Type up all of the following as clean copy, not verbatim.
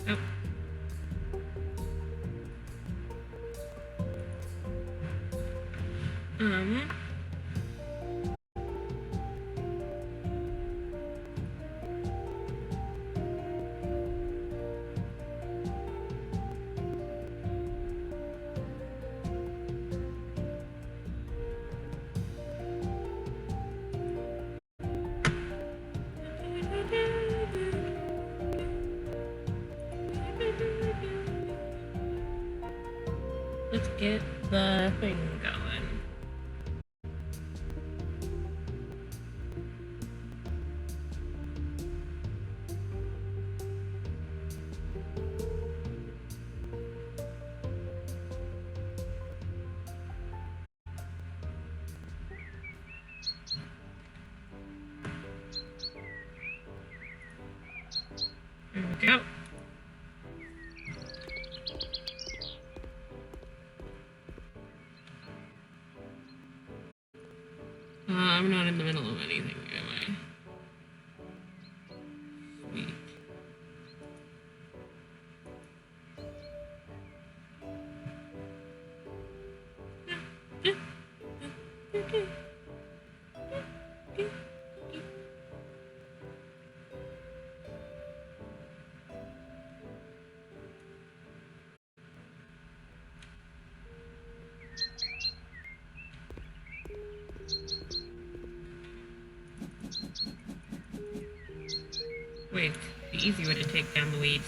Oh. Um. Let's get the thing going. There we go. I'm not in the middle of anything, am I? Sweet. Wait, the easy way to take down the weeds.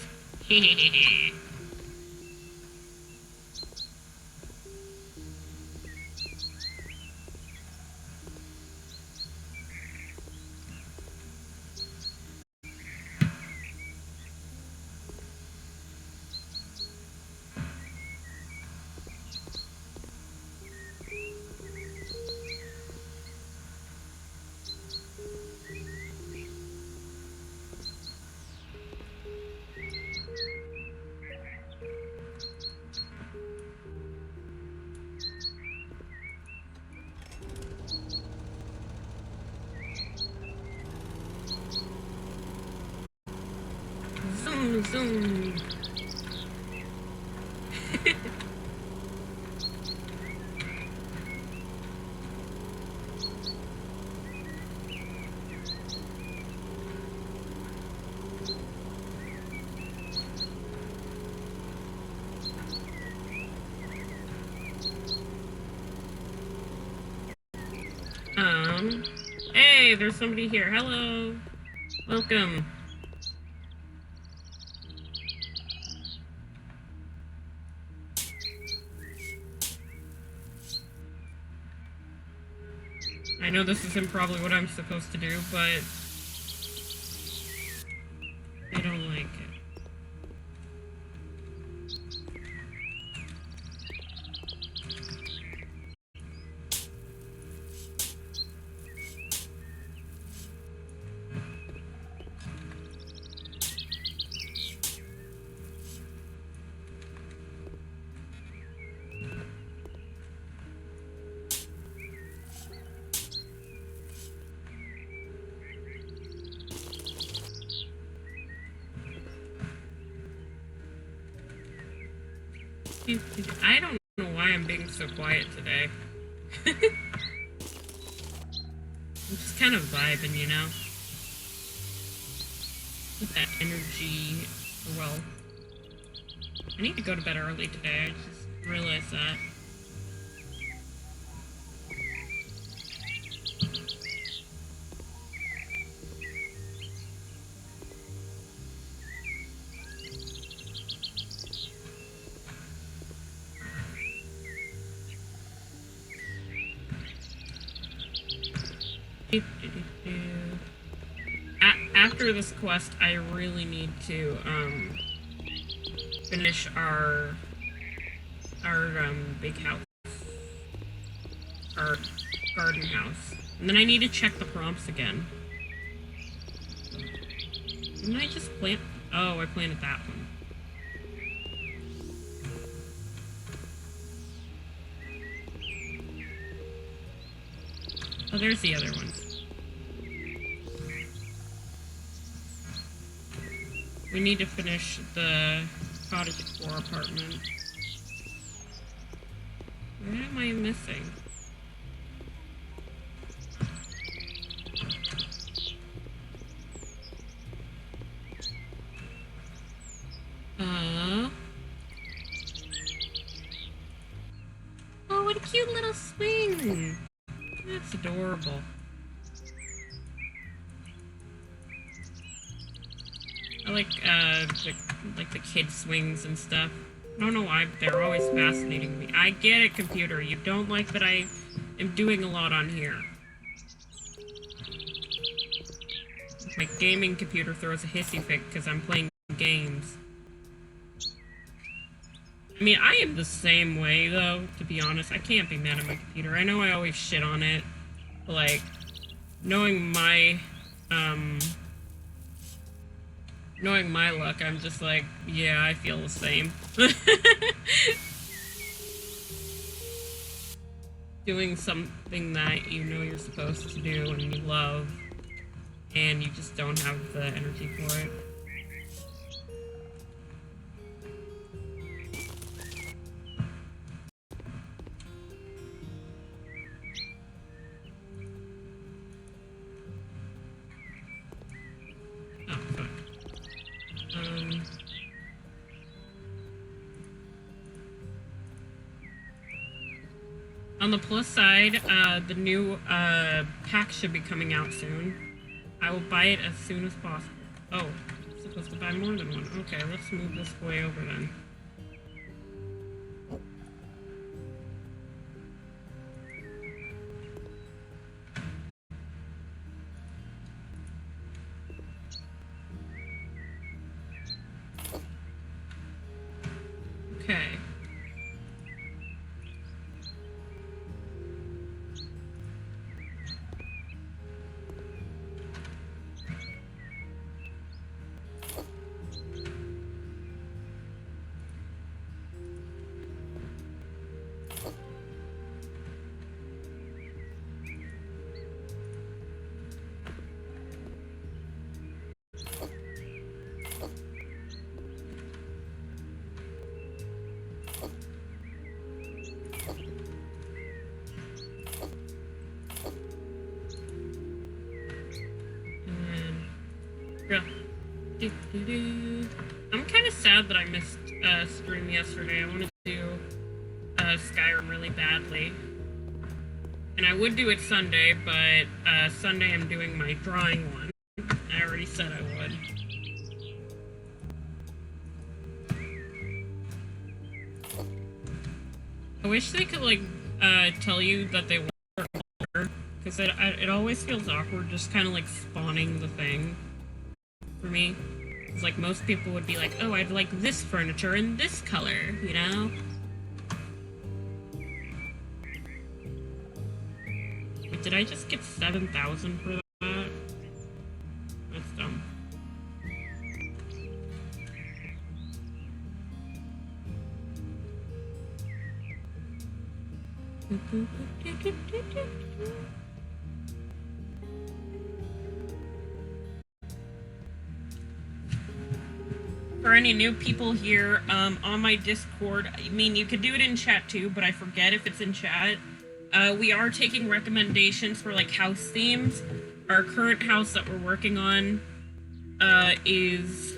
Zoom, zoom. Hey, there's somebody here. Hello. Welcome. I know this isn't probably what I'm supposed to do, but I don't like it. I don't know why I'm being so quiet today. I'm just kind of vibing, you know? With that energy. Well, I need to go to bed early today. I just realized that. After this quest, I really need to finish our big house, our garden house, and then I need to check the prompts again. Didn't I just plant? Oh, I planted that one. Oh, there's the other one. We need to finish the cottage core apartment. What am I missing? Oh, what a cute little swing! That's adorable. I like the kid swings and stuff. I don't know why, but they're always fascinating me. I get it, computer. You don't like that I am doing a lot on here. My gaming computer throws a hissy fit because I'm playing games. I mean, I am the same way, though, to be honest. I can't be mad at my computer. I know I always shit on it, but, like, knowing my luck, I'm just like, yeah, I feel the same. Doing something that you know you're supposed to do and you love, and you just don't have the energy for it. Oh, fuck. On the plus side, the new pack should be coming out soon. I will buy it as soon as possible. Oh, I'm supposed to buy more than one. Okay, let's move this way over then. Okay. I'm kind of sad that I missed stream yesterday. I wanted to do Skyrim really badly. And I would do it Sunday, but Sunday I'm doing my drawing one. I already said I would. I wish they could, like, tell you that they want color, because it always feels awkward just kind of, like, spawning the thing for me. It's like most people would be like, oh, I'd like this furniture in this color, you know? Wait, did I just get 7,000 for that? That's dumb. For any new people here, on my Discord, I mean, you could do it in chat too, but I forget if it's in chat. We are taking recommendations for, like, house themes. Our current house that we're working on, is...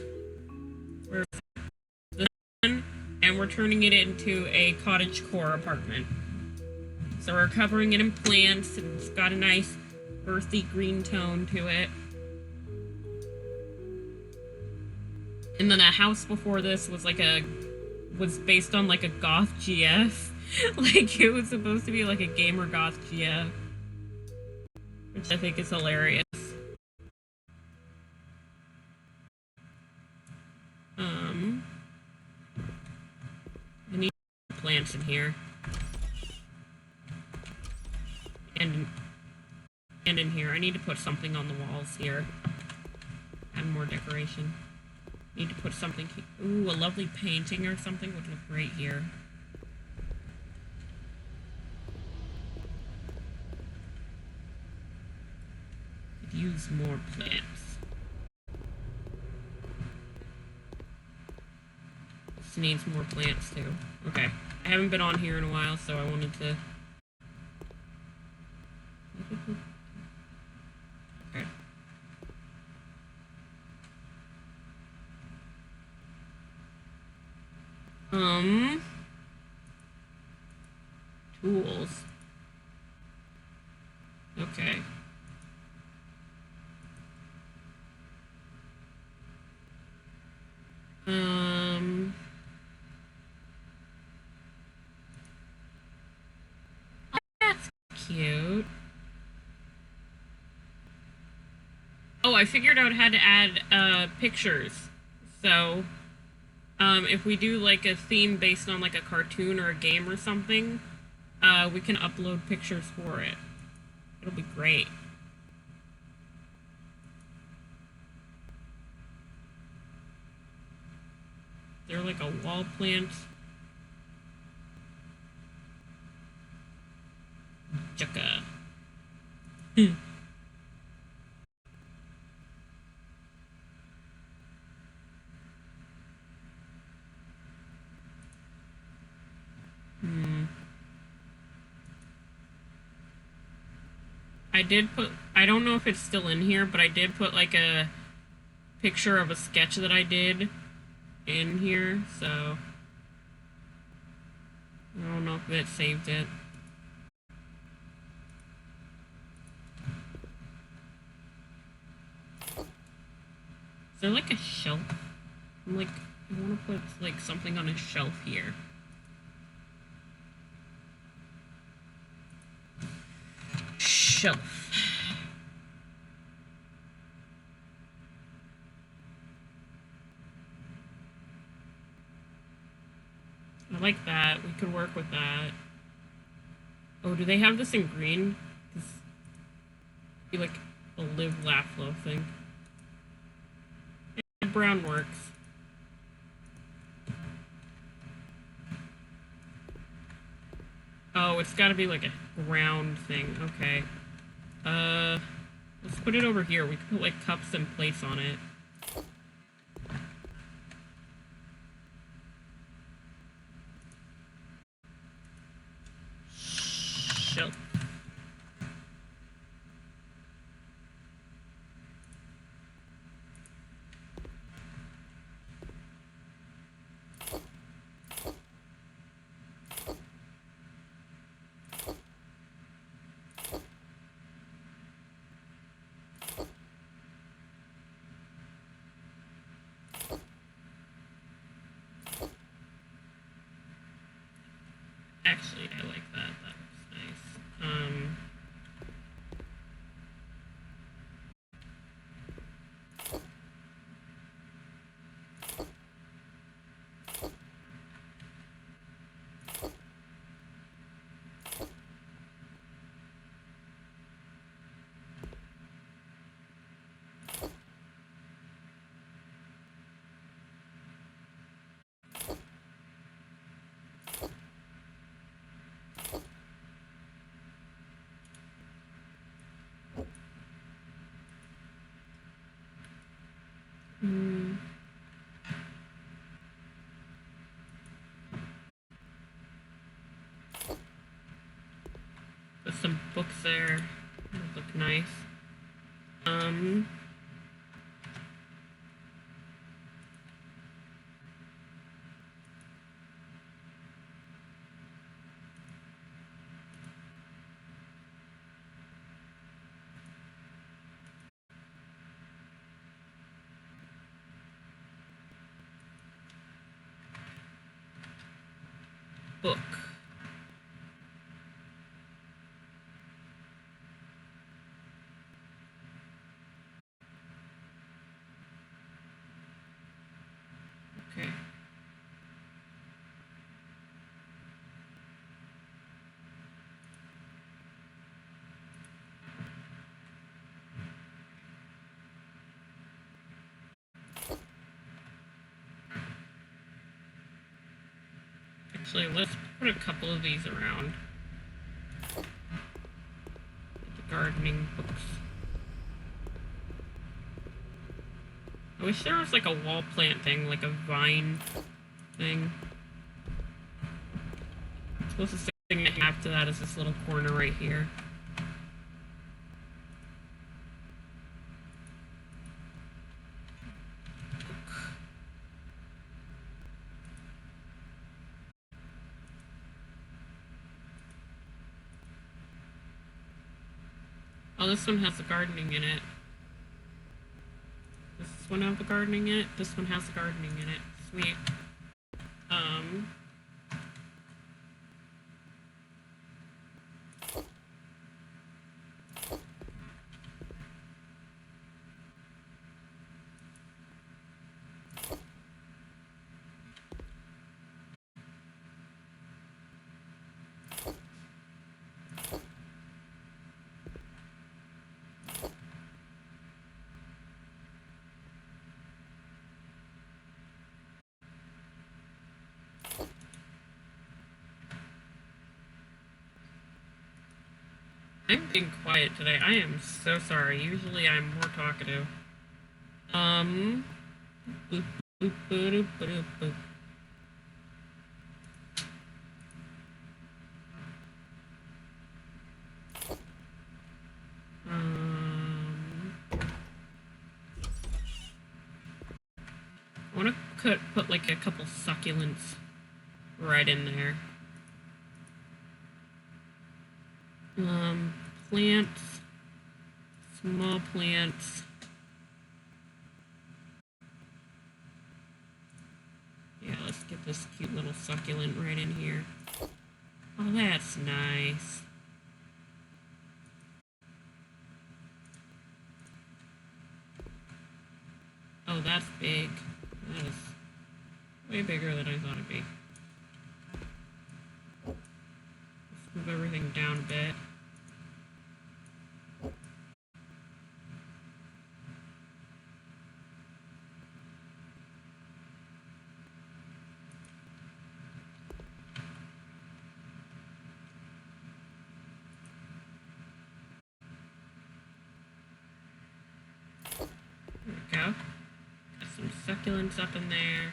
and we're turning it into a cottagecore apartment. So we're covering it in plants, and it's got a nice earthy green tone to it. And then a house before this was was based on, like, a goth GF. Like, it was supposed to be like a gamer goth GF. Which I think is hilarious. I need plants in here. And in here. I need to put something on the walls here. Add more decoration. Need to put something here. Ooh, a lovely painting or something would look great here. Could use more plants. house needs more plants too. Okay. I haven't been on here in a while, so I wanted to... Okay. Tools. Okay. That's cute. Oh, I figured out how to add pictures. So, if we do like a theme based on like a cartoon or a game or something, we can upload pictures for it. It'll be great. They're like a wall plant. Jucka. I did put, I don't know if it's still in here, but I did put like a picture of a sketch that I did in here, so I don't know if it saved it. Is there like a shelf? I'm like, I want to put like something on a shelf here. Shelf. I like that. We could work with that. Oh, do they have this in green? Because be like a live, laugh, love thing. Yeah, brown works. Oh, it's got to be like a round thing. Okay. Let's put it over here. We can put like cups and plates on it. Shelf. Actually, I like that. That looks nice. Put some books there. That look nice. Book. Okay. Actually, let's put a couple of these around. The gardening books. I wish there was like a wall plant thing, like a vine thing. Closest thing I have to that is this little corner right here. Oh, this one has the gardening in it. Does this one have the gardening in it? This one has the gardening in it. Sweet. I'm being quiet today. I am so sorry. Usually I'm more talkative. Boop, boop, boop, boop, boop, boop. I want to put like a couple succulents right in there. Plants, small plants. Yeah, let's get this cute little succulent right in here. Oh, that's nice. Oh, that's big. That is way bigger than I thought it'd be. Let's move everything down a bit. There we go. Got some succulents up in there.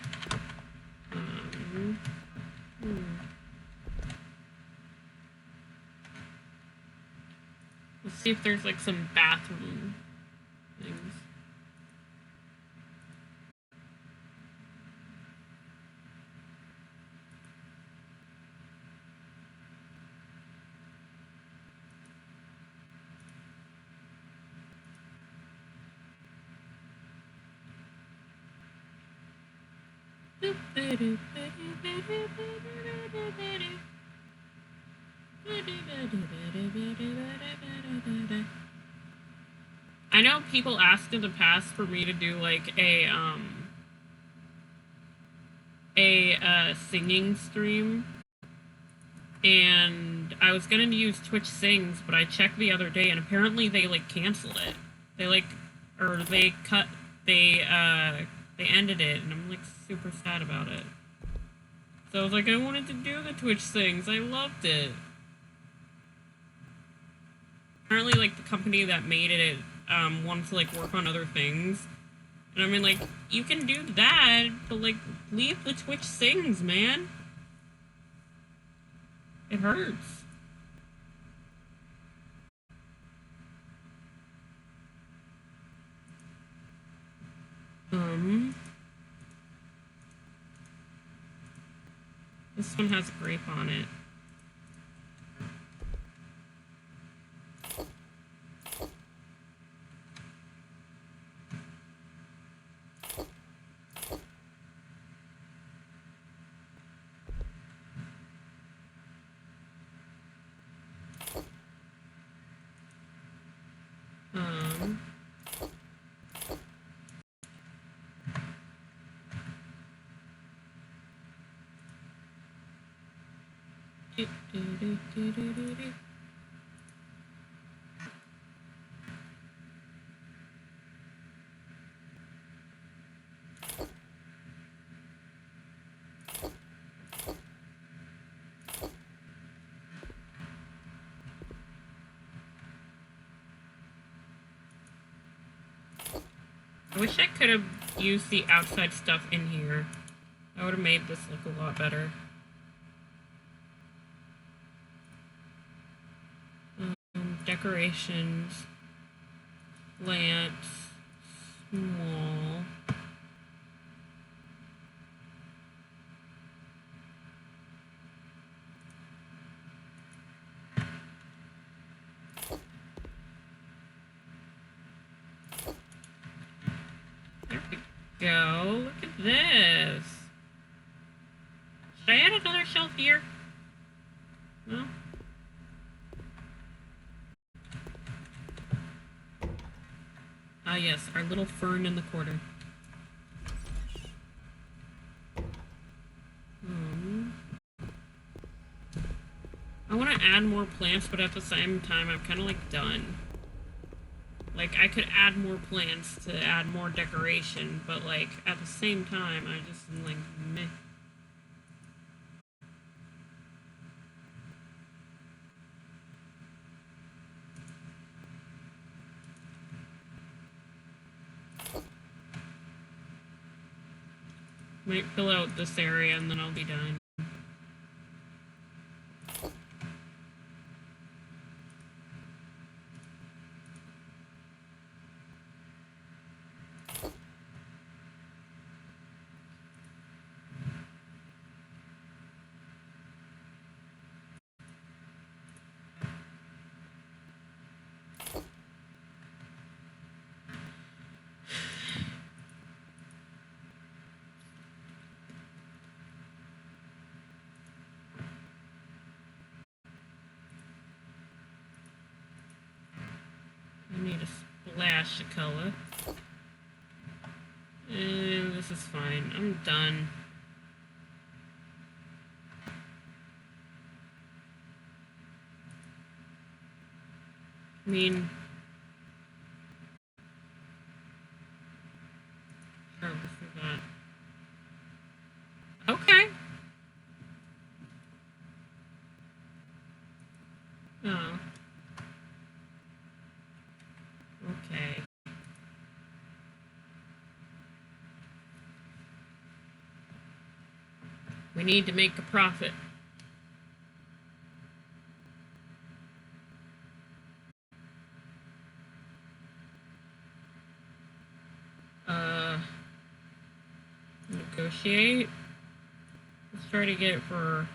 Let's see if there's like some bathroom things. I know people asked in the past for me to do like a singing stream, and I was gonna use Twitch Sings, but I checked the other day and apparently they like canceled it. They ended it, and I'm like super sad about it. So I was like, I wanted to do the Twitch Sings. I loved it. Apparently, like, the company that made it wanted to like work on other things. And I mean, like, you can do that, but like, leave the Twitch Sings, man. It hurts. This one has a grape on it. I wish I could have used the outside stuff in here. I would have made this look a lot better. Decorations, plants, small. There we go. Look at this. Should I add another shelf here? No? Ah, yes, our little fern in the corner. I want to add more plants, but at the same time, I'm kind of like done. Like, I could add more plants to add more decoration, but like, at the same time, I just am like, meh. Might fill out this area and then I'll be done. I need a splash of color. And this is fine. I'm done. I mean, sure, let's do that. Okay. Oh. Okay. We need to make a profit. Negotiate. Let's try to get it for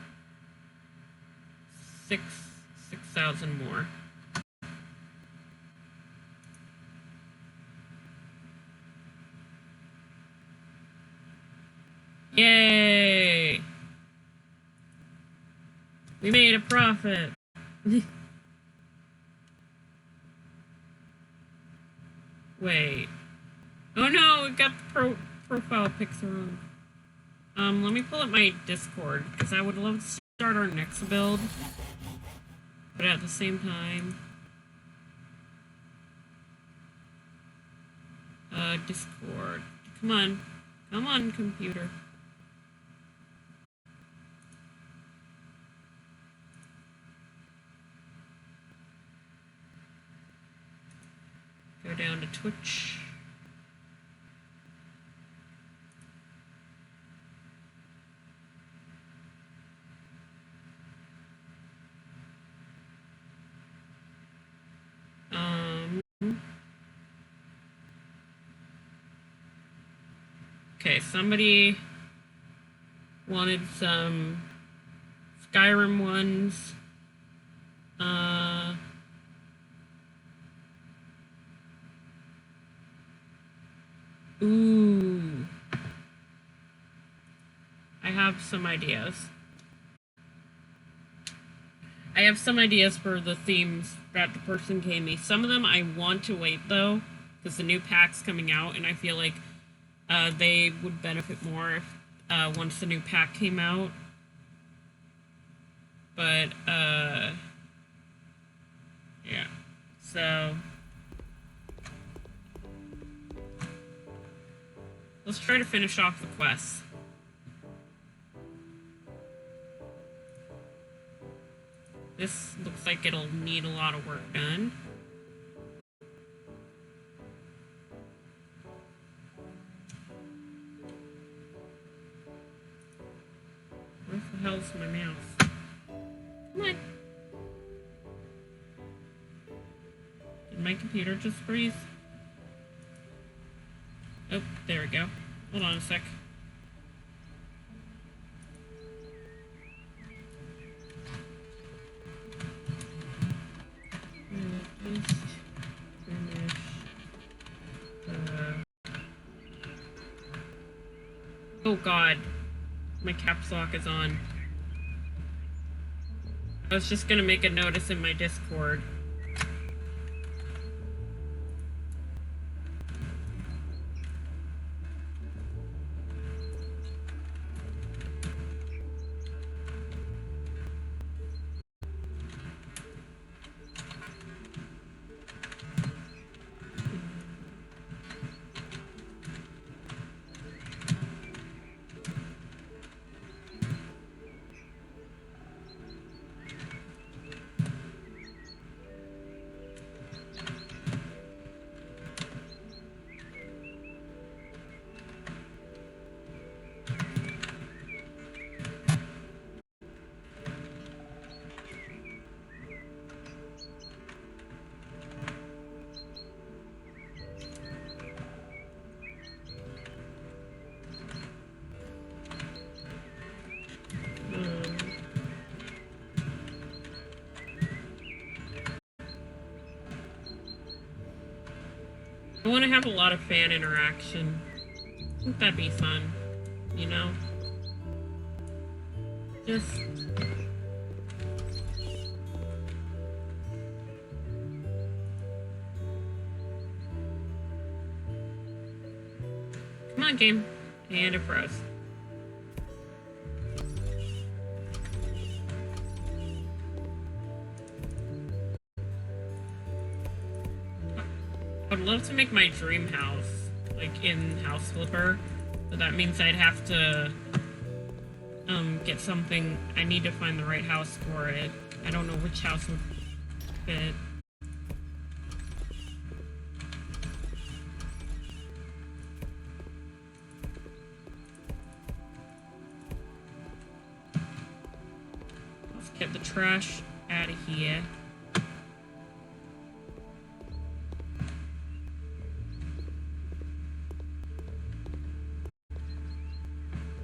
6,000 more. Yay! We made a profit. Wait. Oh no, we got the profile pics wrong. Let me pull up my Discord, because I would love to start our next build. But at the same time... Discord. Come on. Come on, computer. Go down to Twitch. Okay, somebody wanted some Skyrim ones. Ooh. I have some ideas. I have some ideas for the themes that the person gave me. Some of them I want to wait, though, because the new pack's coming out, and I feel like they would benefit more if once the new pack came out. But, yeah. So... let's try to finish off the quest. This looks like it'll need a lot of work done. the hell's my mouse? Come on. Did my computer just freeze? Oh, there we go. Hold on a sec. Oh god. My caps lock is on. I was just gonna make a notice in my Discord. I want to have a lot of fan interaction. I think that'd be fun, you know? Just... Come on, game. And it froze. I'd love to make my dream house, like, in House Flipper. So that means I'd have to, get something. I need to find the right house for it. I don't know which house would fit. Let's get the trash out of here.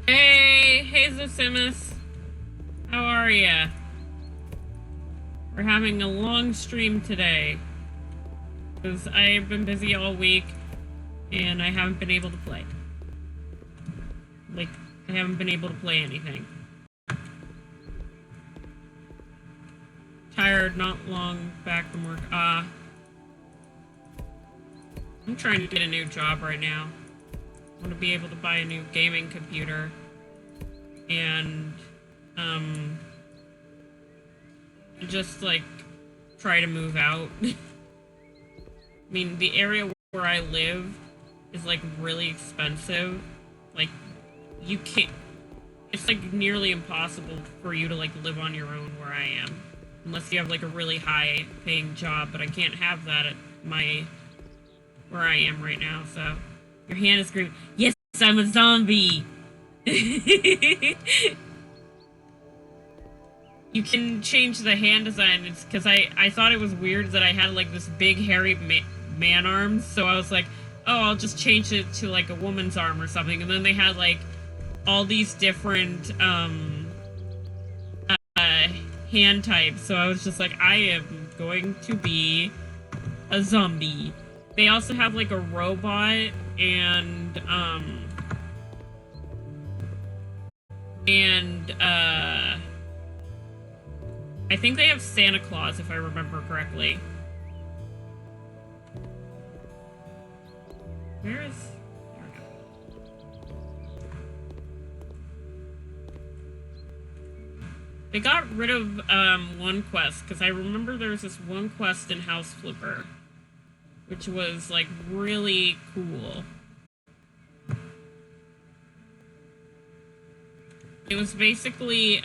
Hey, Zosimus. How are ya? We're having a long stream today. Because I've been busy all week, and I haven't been able to play. Like, I haven't been able to play anything. Tired, not long back from work. I'm trying to get a new job right now. I want to be able to buy a new gaming computer. And, just, like, try to move out. I mean, the area where I live is, like, really expensive. Like, you can't... It's, like, nearly impossible for you to, like, live on your own where I am. Unless you have, like, a really high-paying job, but I can't have that at my... where I am right now, so... Your hand is screaming, yes, I'm a zombie! You can change the hand design, because I thought it was weird that I had, like, this big, hairy man arms, so I was like, oh, I'll just change it to, like, a woman's arm or something, and then they had, like, all these different, hand types, so I was just like, I am going to be a zombie. They also have, like, a robot, and, I think they have Santa Claus, if I remember correctly. Where is... There we go. They got rid of, one quest, because I remember there was this one quest in House Flipper, which was, like, really cool. It was basically,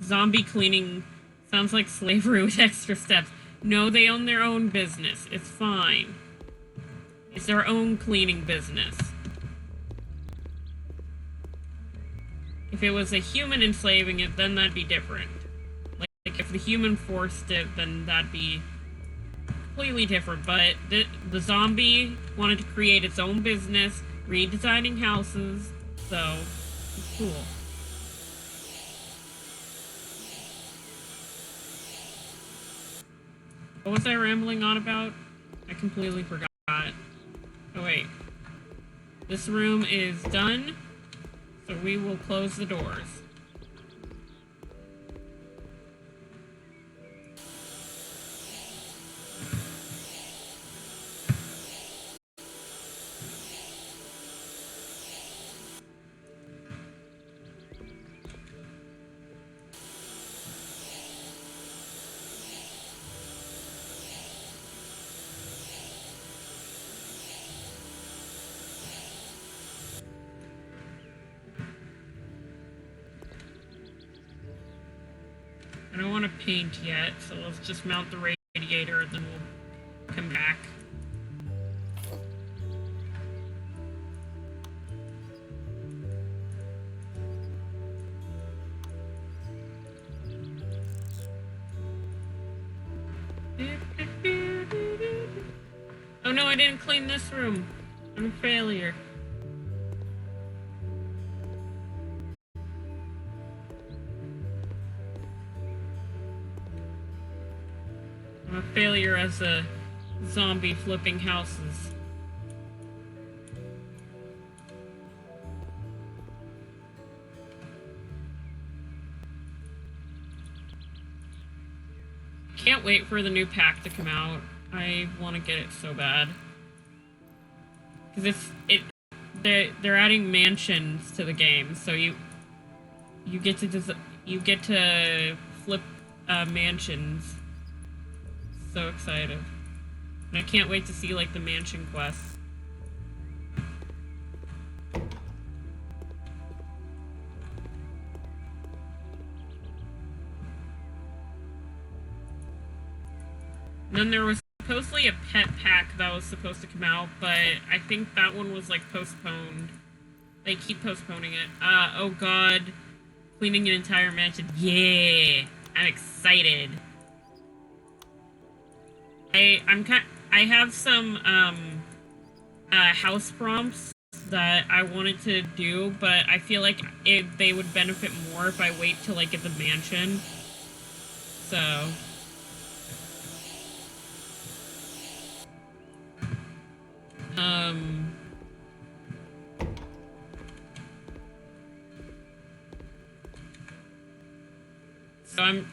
zombie cleaning. Sounds like slavery with extra steps. No, they own their own business. It's fine. It's their own cleaning business. If it was a human enslaving it, then that'd be different. Like if the human forced it, then that'd be completely different. But the zombie wanted to create its own business, redesigning houses, so it's cool. What was I rambling on about? I completely forgot. Oh wait. This room is done, so we will close the doors. I don't want to paint yet, so let's just mount the radiator and then we'll come back. Oh no, I didn't clean this room. I'm a failure. I'm a failure as a zombie flipping houses. Can't wait for the new pack to come out. I want to get it so bad. Because they're adding mansions to the game, so you get to flip mansions. So excited. And I can't wait to see like the mansion quests. And then there was supposedly a pet pack that was supposed to come out, but I think that one was like postponed. They keep postponing it. Oh god. Cleaning an entire mansion. Yeah! I'm excited. I have some house prompts that I wanted to do, but I feel like they would benefit more if I wait till I get the mansion. So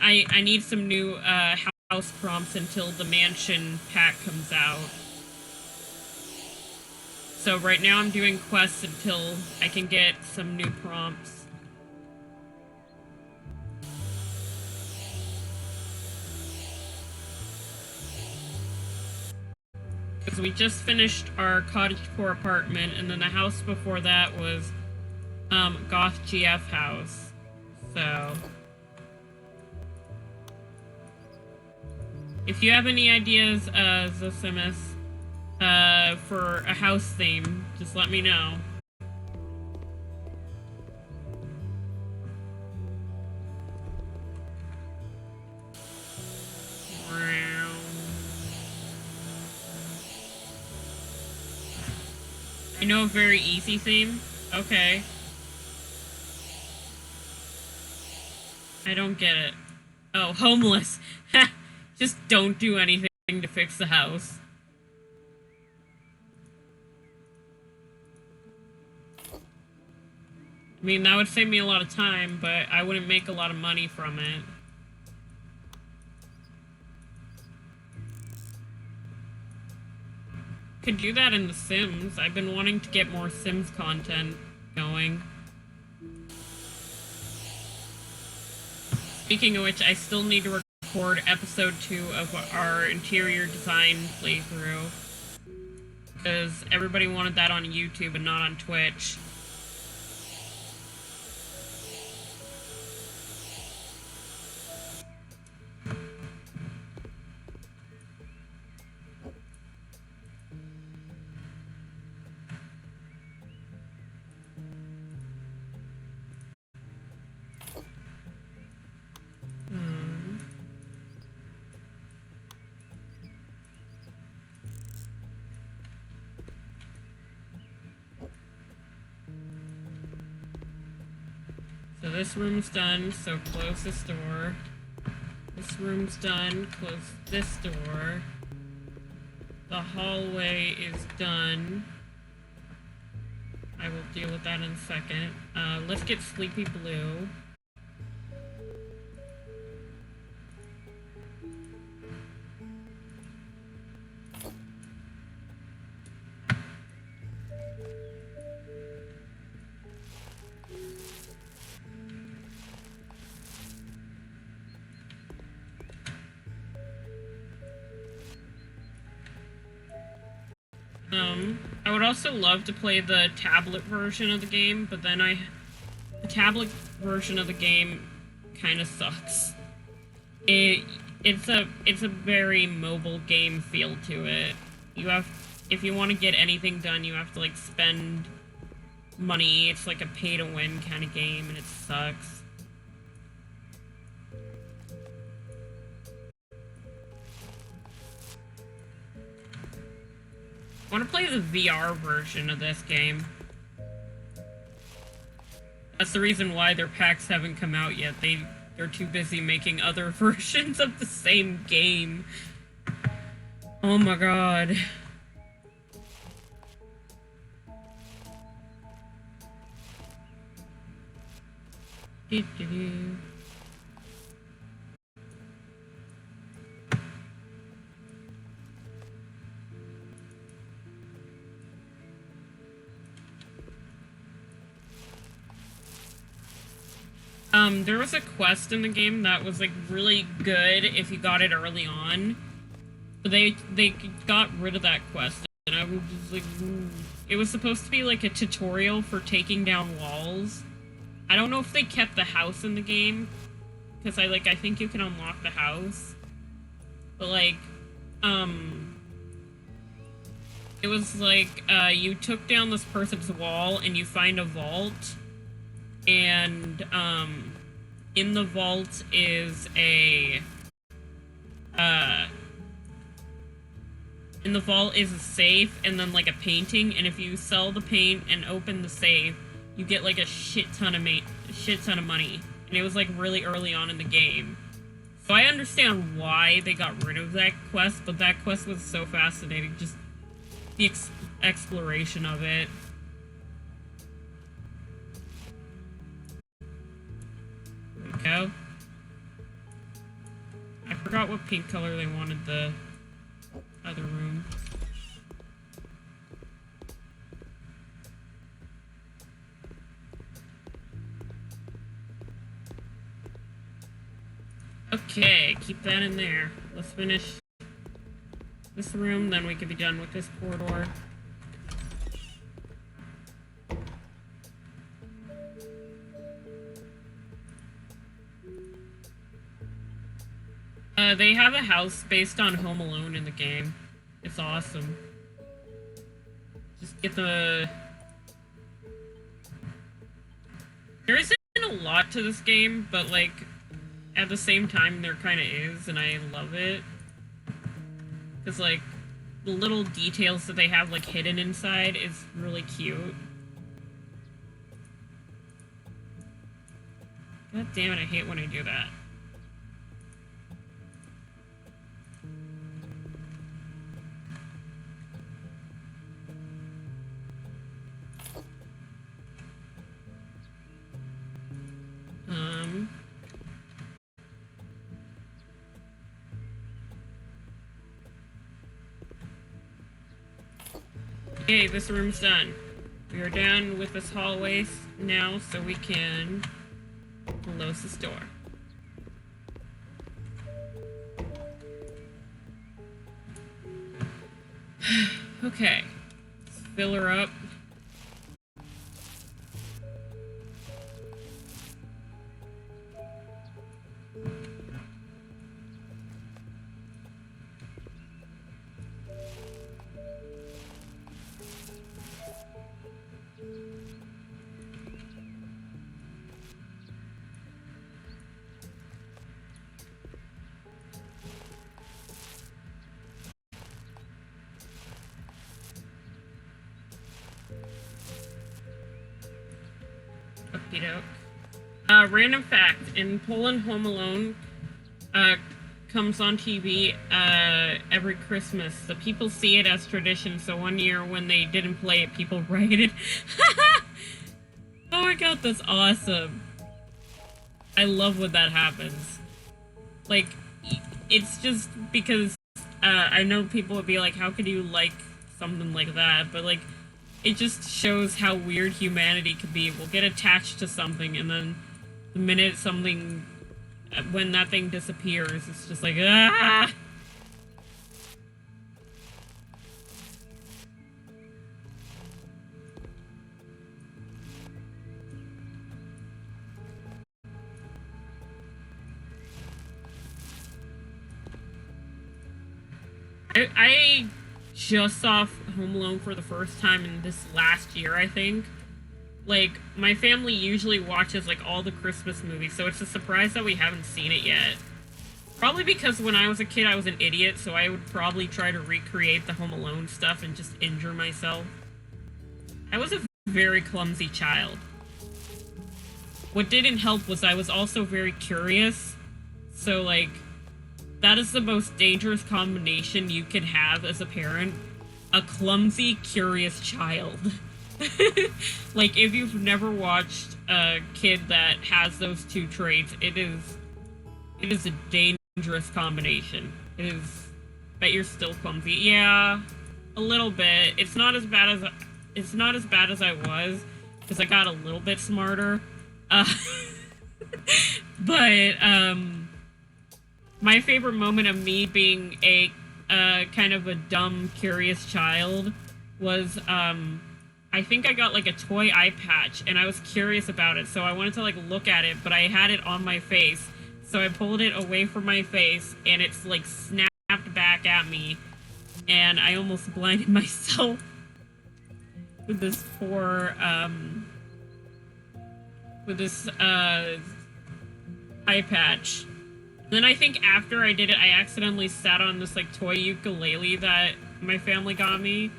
I need some new house prompts until the mansion pack comes out. So right now I'm doing quests until I can get some new prompts. Because we just finished our cottagecore apartment, and then the house before that was Goth GF house. So if you have any ideas, Zosimus, for a house theme, just let me know. I know a very easy theme. Okay. I don't get it. Oh, homeless. Just don't do anything to fix the house. I mean, that would save me a lot of time, but I wouldn't make a lot of money from it. Could do that in The Sims. I've been wanting to get more Sims content going. Speaking of which, I still need to record episode 2 of our interior design playthrough. Because everybody wanted that on YouTube and not on Twitch. So this room's done, so close this door. This room's done, close this door. The hallway is done. I will deal with that in a second. Let's get Sleepy Blue. I would also love to play the tablet version of the game, but then the tablet version of the game kind of sucks. It's a very mobile game feel to it. If you want to get anything done, you have to like spend money. It's like a pay to win kind of game, and it sucks. I want to play the VR version of this game. That's the reason why their packs haven't come out yet. They're too busy making other versions of the same game. Oh my god. Do-do-do. There was a quest in the game that was, like, really good if you got it early on. But they got rid of that quest, and I was just like, ooh. It was supposed to be, like, a tutorial for taking down walls. I don't know if they kept the house in the game, because I think you can unlock the house. But, like, it was like, you took down this person's wall, and you find a vault, and, in the vault is a safe and then like a painting, and if you sell the paint and open the safe, you get like a shit ton of money. And it was like really early on in the game. So I understand why they got rid of that quest, but that quest was so fascinating, just the exploration of it. Go. I forgot what pink color they wanted the other room. Okay, keep that in there. Let's finish this room, then we can be done with this corridor. They have a house based on Home Alone in the game. It's awesome. Just get the... There isn't a lot to this game, but, like, at the same time, there kind of is, and I love it. Because, like, the little details that they have, like, hidden inside is really cute. God damn it, I hate when I do that. Okay, this room's done. We are done with this hallway now, so we can close this door. Okay, let's fill her up. Okey-doke. Random fact: in Poland, Home Alone uh, comes on TV every Christmas. The people see it as tradition. So one year when they didn't play it, people rioted. Oh my god, that's awesome! I love when that happens. Like, it's just because I know people would be like, "How could you like something like that?" But like, it just shows how weird humanity can be. We'll get attached to something, and then the minute something, when that thing disappears, it's just like, ah! I just saw Home Alone for the first time in this last year, I think. Like, my family usually watches, like, all the Christmas movies, so it's a surprise that we haven't seen it yet. Probably because when I was a kid, I was an idiot, so I would probably try to recreate the Home Alone stuff and just injure myself. I was a very clumsy child. What didn't help was I was also very curious, so, like, that is the most dangerous combination you can have as a parent. A clumsy, curious child. Like, if you've never watched a kid that has those two traits, it is a dangerous combination. It is. Bet you're still clumsy. Yeah, a little bit. It's not as bad as I was, because I got a little bit smarter. Uh, but my favorite moment of me being a kind of a dumb, curious child was I think I got like a toy eye patch, and I was curious about it, so I wanted to like look at it, but I had it on my face, so I pulled it away from my face, and it's like snapped back at me, and I almost blinded myself with this poor eye patch. Then I think after I did it, I accidentally sat on this like toy ukulele that my family got me,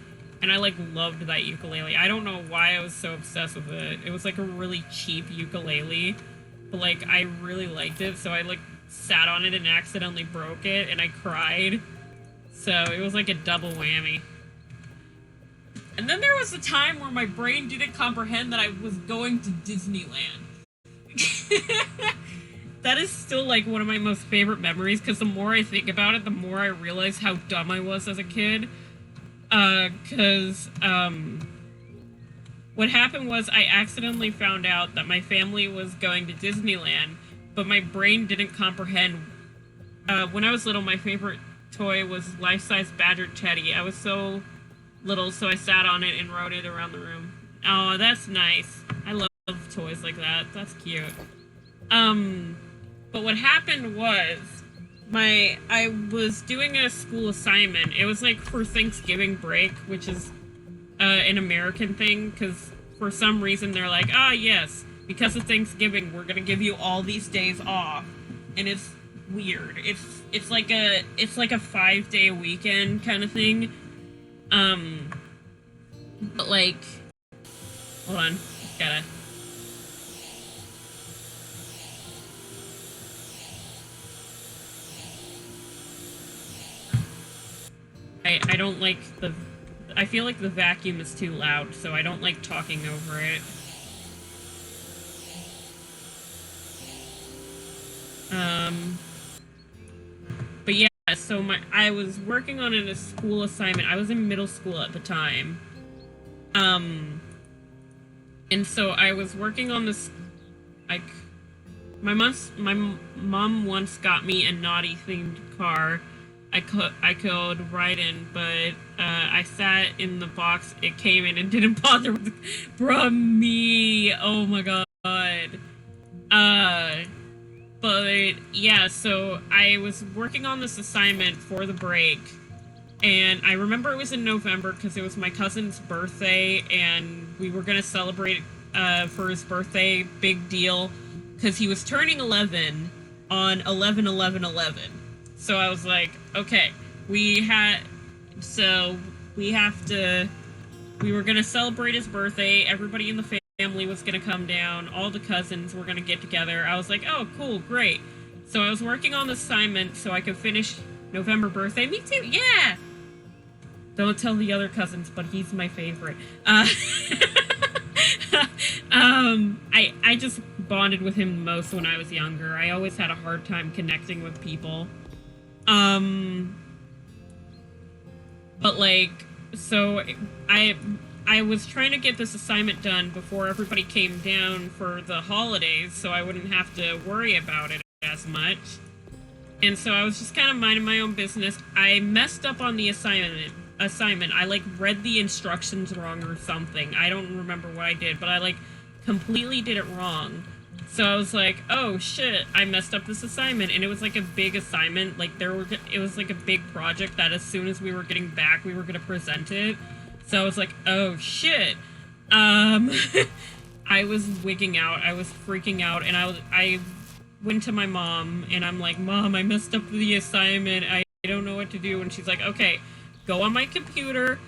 and I like loved that ukulele. I don't know why I was so obsessed with it. It was like a really cheap ukulele, but like I really liked it, so I like sat on it and accidentally broke it, and I cried. So it was like a double whammy. And then there was a time where my brain didn't comprehend that I was going to Disneyland. That is still like one of my most favorite memories, because the more I think about it, the more I realize how dumb I was as a kid. What happened was I accidentally found out that my family was going to Disneyland, but my brain didn't comprehend. When I was little, my favorite toy was life-size Badger Teddy. I was so little, so I sat on it and rode it around the room. Oh, that's nice. I love toys like that. That's cute. But what happened was, I was doing a school assignment. It was like for Thanksgiving break, which is an American thing, because for some reason they're like, ah, yes, because of Thanksgiving, we're gonna give you all these days off, and it's weird. It's like a 5-day weekend kind of thing. But like, hold on, gotta. I don't like I feel like the vacuum is too loud, so I don't like talking over it. But yeah, so I was working on a school assignment. I was in middle school at the time. And so I was working on this, like, my mom once got me a naughty themed car. I could ride in, but I sat in the box it came in and didn't bother with me. Oh my god. But yeah, so I was working on this assignment for the break, and I remember it was in November because it was my cousin's birthday, and we were gonna celebrate for his birthday, big deal, because he was turning 11 on 11/11/11. So I was like, okay, we were gonna celebrate his birthday, everybody in the family family was going to come down. All the cousins were going to get together. I was like, oh, cool, great. So I was working on the assignment so I could finish November birthday. Me too, yeah! Don't tell the other cousins, but he's my favorite. I just bonded with him most when I was younger. I always had a hard time connecting with people. But like, so I was trying to get this assignment done before everybody came down for the holidays, so I wouldn't have to worry about it as much. And so I was just kind of minding my own business. I messed up on the assignment. I like read the instructions wrong or something. I don't remember what I did, but I like completely did it wrong. So I was like, oh shit, I messed up this assignment. And it was like a big assignment. Like it was like a big project that as soon as we were getting back, we were going to present it. So I was like, oh shit. I was wigging out. I was freaking out. And I went to my mom and I'm like, Mom, I messed up the assignment. I don't know what to do. And she's like, okay, go on my computer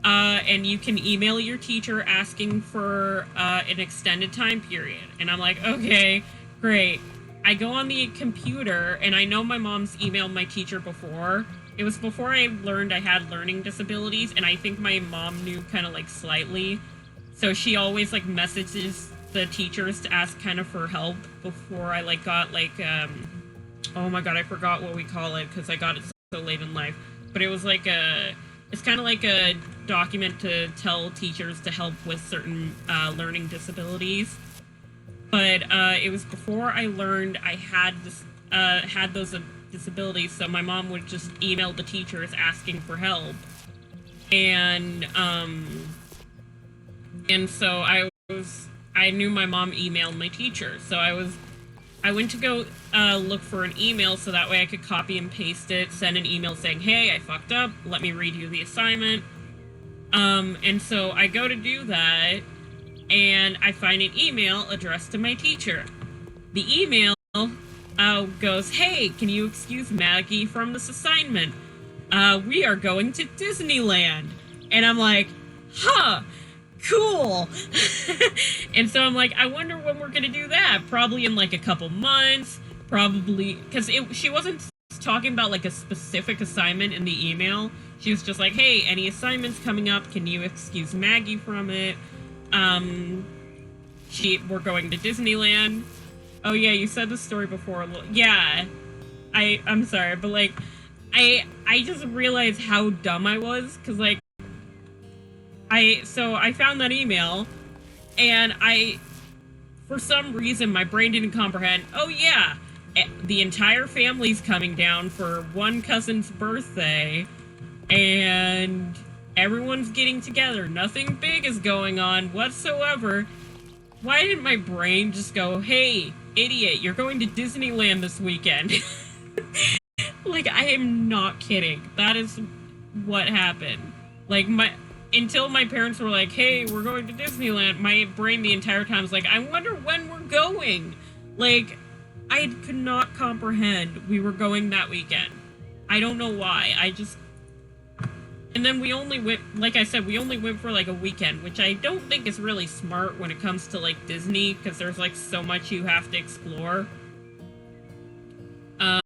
and you can email your teacher asking for an extended time period. And I'm like, okay, great. I go on the computer and I know my mom's emailed my teacher before. It was before I learned I had learning disabilities, and I think my mom knew kind of like slightly. So she always like messages the teachers to ask kind of for help before I like got like, oh my god, I forgot what we call it because I got it so late in life. But it was like it's kind of like a document to tell teachers to help with certain learning disabilities. But it was before I learned I had those disabilities, so my mom would just email the teachers asking for help. And so I knew my mom emailed my teacher, so I went to go look for an email so that way I could copy and paste it, send an email saying, hey, I fucked up, let me redo the assignment. And so I go to do that, and I find an email addressed to my teacher. The email goes, hey, can you excuse Maggie from this assignment? We are going to Disneyland. And I'm like, huh, cool. And so I'm like, I wonder when we're gonna do that. Probably in like a couple months, probably, because she wasn't talking about like a specific assignment in the email. She was just like, hey, any assignments coming up, can you excuse Maggie from it? We're going to Disneyland. Oh yeah, you said the story before. Yeah, I'm sorry, but like, I just realized how dumb I was, because like, so I found that email, and for some reason, my brain didn't comprehend, oh yeah, the entire family's coming down for one cousin's birthday, and everyone's getting together, nothing big is going on whatsoever. Why didn't my brain just go, hey, idiot, you're going to Disneyland this weekend? Like, I am not kidding. That is what happened. Like, until my parents were like, hey, we're going to Disneyland, my brain the entire time was like, I wonder when we're going. Like, I could not comprehend we were going that weekend. I don't know why. And then we only went, like I said, we only went for like a weekend, which I don't think is really smart when it comes to like Disney, because there's like so much you have to explore. But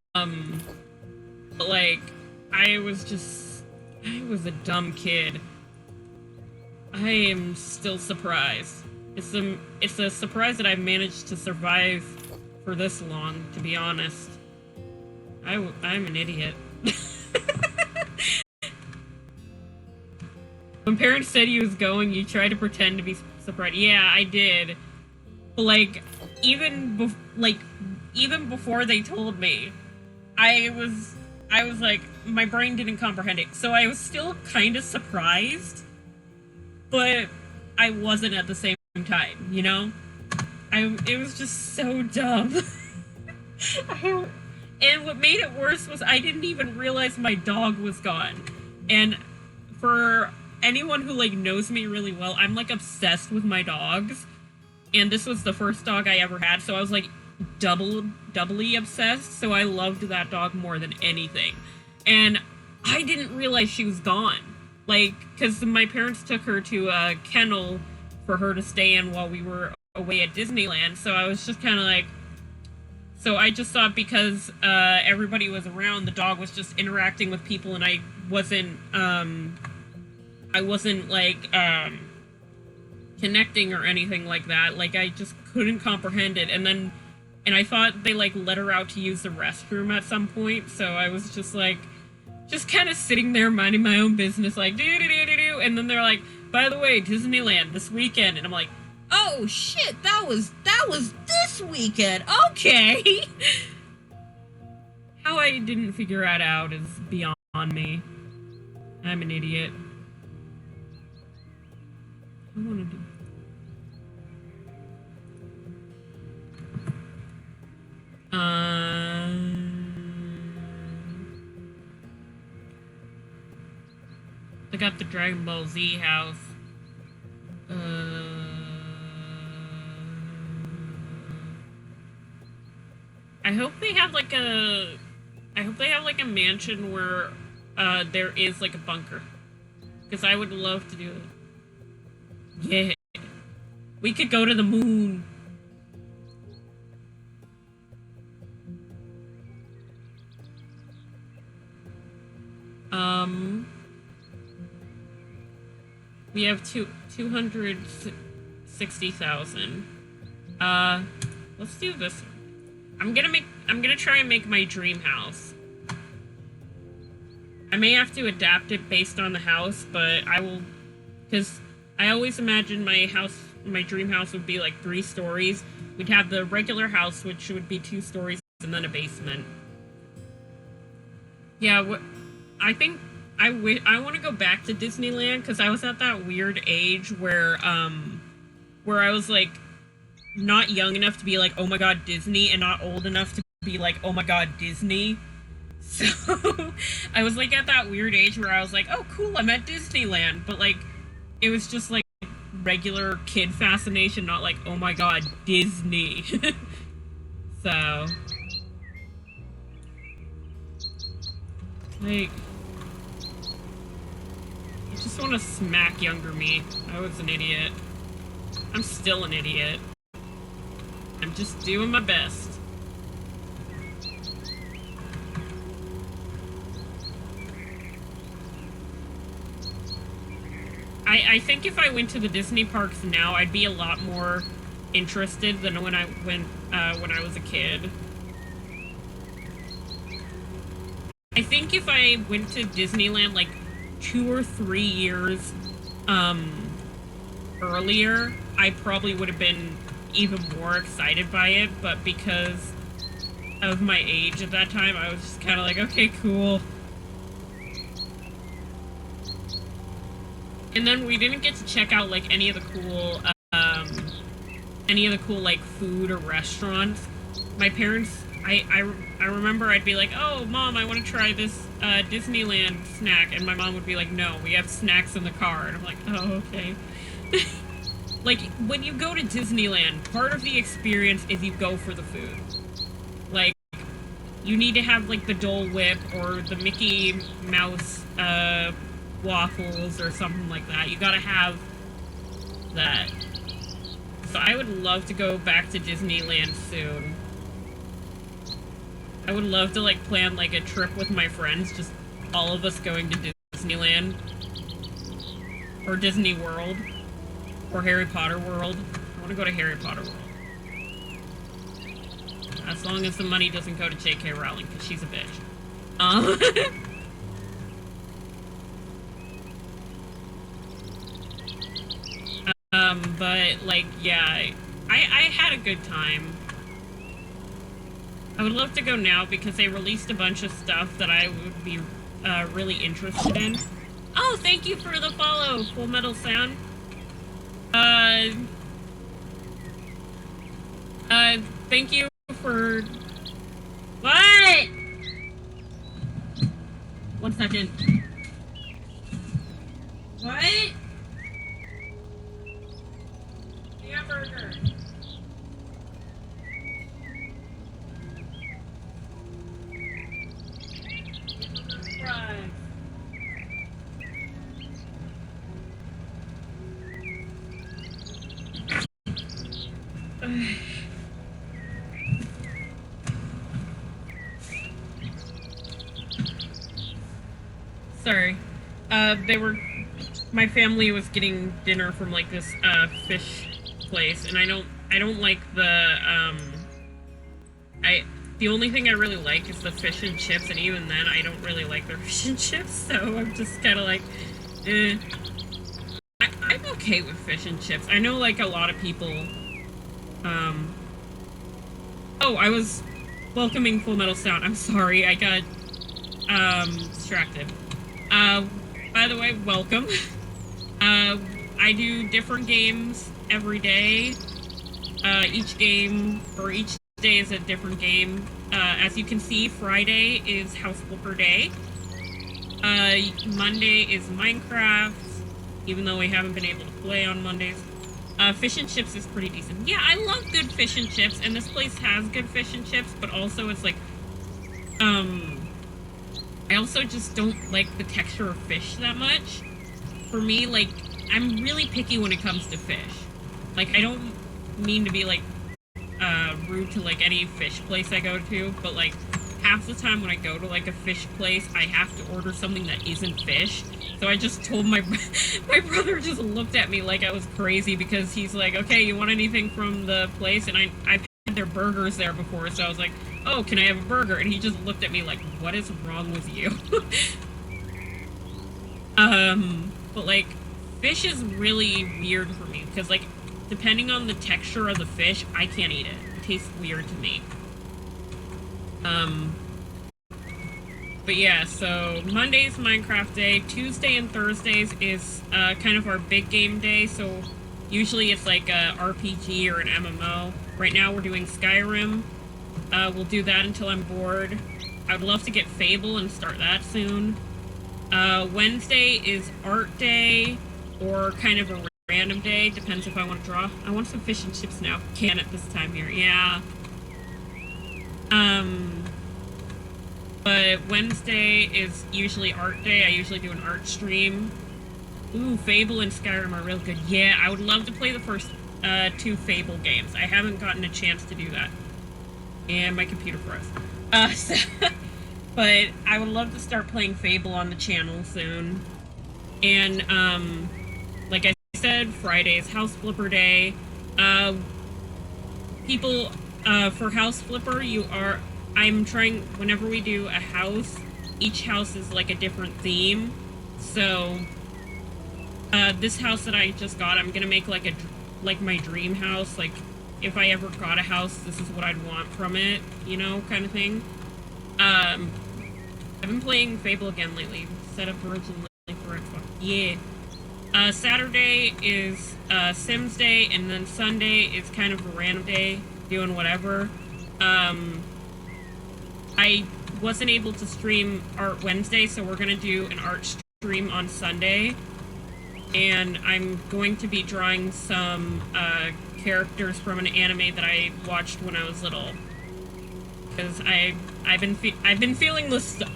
like, I was a dumb kid. I am still surprised. It's a surprise that I've managed to survive for this long, to be honest. I'm an idiot. When parents said he was going, you tried to pretend to be surprised. Yeah, I did. But like, even before they told me, I was like, my brain didn't comprehend it. So I was still kind of surprised, but I wasn't at the same time, you know? It was just so dumb. And what made it worse was I didn't even realize my dog was gone. And for anyone who like knows me really well, I'm like obsessed with my dogs. And this was the first dog I ever had, so I was like doubly obsessed. So I loved that dog more than anything. And I didn't realize she was gone. Like, because my parents took her to a kennel for her to stay in while we were away at Disneyland. So I was just kind of like, so I just thought because everybody was around, the dog was just interacting with people, and I wasn't like connecting or anything like that. Like, I just couldn't comprehend it. And I thought they like let her out to use the restroom at some point, so I was just like, just kind of sitting there minding my own business, like do do do do do. And then they're like, by the way, Disneyland this weekend, and I'm like, oh shit, that was this weekend. Okay. How I didn't figure that out is beyond me. I'm an idiot. I want to do. I got the Dragon Ball Z house. I hope they have like a mansion where there is like a bunker, because I would love to do it. Yeah, we could go to the moon. We have 260,000. Let's do this. I'm gonna try and make my dream house. I may have to adapt it based on the house, but I will, because I always imagined my dream house would be like 3 stories. We'd have the regular house, which would be 2 stories, and then a basement. Yeah, I think I want to go back to Disneyland, because I was at that weird age where I was like not young enough to be like, oh my god, Disney, and not old enough to be like, oh my god, Disney. So I was like at that weird age where I was like, oh cool, I'm at Disneyland, but like it was just like regular kid fascination, not like, oh my god, Disney. So like, I just want to smack younger me. I was an idiot. I'm still an idiot. I'm just doing my best. I think if I went to the Disney parks now, I'd be a lot more interested than when I went when I was a kid. I think if I went to Disneyland like 2 or 3 years earlier, I probably would have been even more excited by it, but because of my age at that time, I was just kind of like, okay, cool. And then we didn't get to check out like any of the cool like food or restaurants. My parents, I remember I'd be like, oh mom, I want to try this Disneyland snack, and my mom would be like, no, we have snacks in the car. And I'm like, oh, okay. Like, when you go to Disneyland, part of the experience is you go for the food. Like, you need to have like the Dole Whip or the Mickey Mouse waffles or something like that. You gotta have that. So I would love to go back to Disneyland soon. I would love to like plan like a trip with my friends, just all of us going to Disneyland or Disney World or Harry Potter World. I want to go to Harry Potter World. As long as the money doesn't go to J.K. Rowling, because she's a bitch. But like, yeah, I had a good time. I would love to go now because they released a bunch of stuff that I would be really interested in. Oh, thank you for the follow, Full Metal Sound. Thank you for... What? 1 second. What? Hamburger. Fries. Sorry. They were... My family was getting dinner from, like, this, fish place, and I don't like the, the only thing I really like is the fish and chips, and even then, I don't really like their fish and chips, so I'm just kind of like, eh. I'm okay with fish and chips. I know, like, a lot of people, Oh, I was welcoming Full Metal Sound. I'm sorry, I got, distracted. By the way, welcome. I do different games every day. Each game, or each day is a different game. As you can see, Friday is House Flipper Day. Monday is Minecraft, even though we haven't been able to play on Mondays. Fish and chips is pretty decent. Yeah, I love good fish and chips, and this place has good fish and chips, but also it's like, I also just don't like the texture of fish that much. For me, like, I'm really picky when it comes to fish. Like, I don't mean to be, like, rude to, like, any fish place I go to, but, like, half the time when I go to, like, a fish place, I have to order something that isn't fish. So I just told my brother just looked at me like I was crazy because he's like, okay, you want anything from the place? And I've had their burgers there before, so I was like, oh, can I have a burger? And he just looked at me like, what is wrong with you? But, like, fish is really weird for me because, like, depending on the texture of the fish, I can't eat it. It tastes weird to me. But yeah, so Monday's Minecraft Day, Tuesday and Thursdays is, kind of our big game day, so usually it's like a RPG or an MMO. Right now we're doing Skyrim. We'll do that until I'm bored. I would love to get Fable and start that soon. Wednesday is Art Day, or kind of a random day, depends if I want to draw. I want some fish and chips now. Can at this time here, yeah. But Wednesday is usually Art Day. I usually do an art stream. Ooh, Fable and Skyrim are real good. Yeah, I would love to play the first, 2 Fable games. I haven't gotten a chance to do that. And my computer froze. But I would love to start playing Fable on the channel soon. And, like I said, Friday is House Flipper Day. People, for House Flipper, I'm trying, whenever we do a house, each house is like a different theme. So, this house that I just got, I'm gonna make like my dream house. Like, if I ever got a house, this is what I'd want from it, you know, kind of thing. I've been playing Fable again lately, set up originally for Xbox. Yeah. Saturday is, Sims Day, and then Sunday is kind of a random day, doing whatever. I wasn't able to stream Art Wednesday, so we're gonna do an art stream on Sunday. And I'm going to be drawing some, characters from an anime that I watched when I was little. Because I've been feeling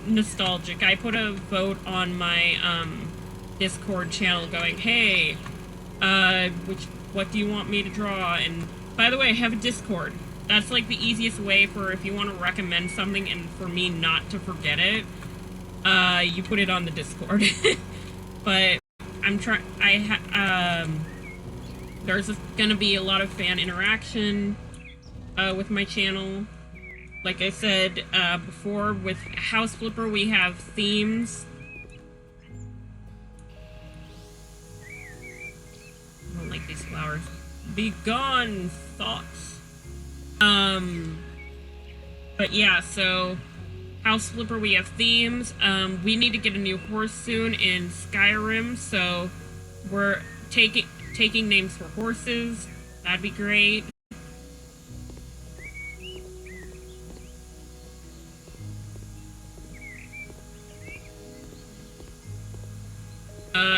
nostalgic. I put a vote on my, Discord channel going, hey, what do you want me to draw? And, by the way, I have a Discord. That's, like, the easiest way for if you want to recommend something and for me not to forget it, you put it on the Discord. But I'm there's gonna be a lot of fan interaction, with my channel. Like I said, before, with House Flipper, we have themes. I don't like these flowers. Be gone, thoughts. But yeah, so House Flipper, we have themes. We need to get a new horse soon in Skyrim, so we're taking names for horses. That'd be great.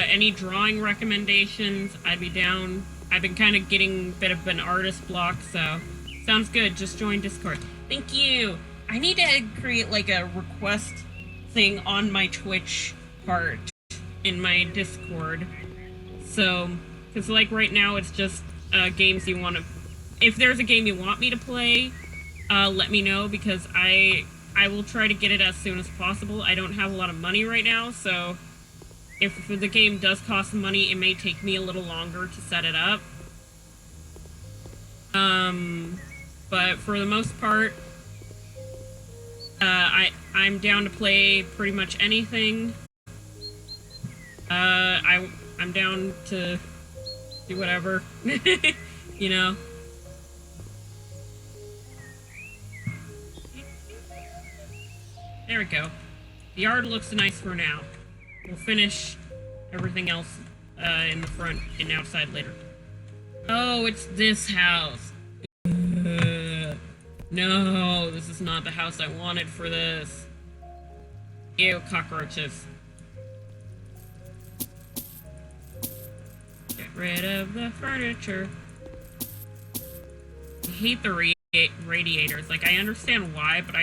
Any drawing recommendations, I'd be down. I've been kind of getting a bit of an artist block, so sounds good. Just join Discord. Thank you. I need to create like a request thing on my Twitch part in my Discord. So, because like right now it's just games you want to... If there's a game you want me to play, let me know, because I I will try to get it as soon as possible. I don't have a lot of money right now, so if the game does cost money, it may take me a little longer to set it up. But for the most part, I'm down to play pretty much anything. I'm down to do whatever, you know. There we go. The yard looks nice for now. We'll finish everything else in the front and outside later. Oh, it's this house. No, this is not the house I wanted for this. Ew, cockroaches. Get rid of the furniture. I hate the radiators. Like, I understand why, but I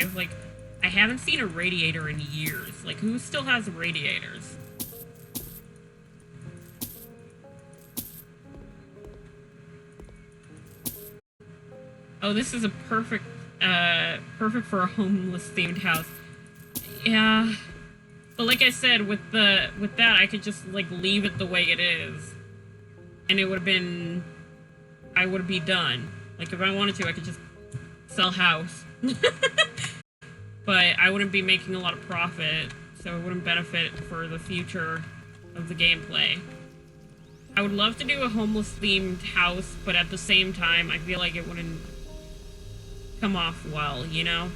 haven't seen a radiator in years. Like, who still has radiators? Oh, this is a perfect for a homeless themed house. Yeah, but like I said, with that, I could just like leave it the way it is, and it would have been, I would be done. Like if I wanted to, I could just sell house, but I wouldn't be making a lot of profit, so it wouldn't benefit for the future of the gameplay. I would love to do a homeless themed house, but at the same time, I feel like it wouldn't come off well, you know?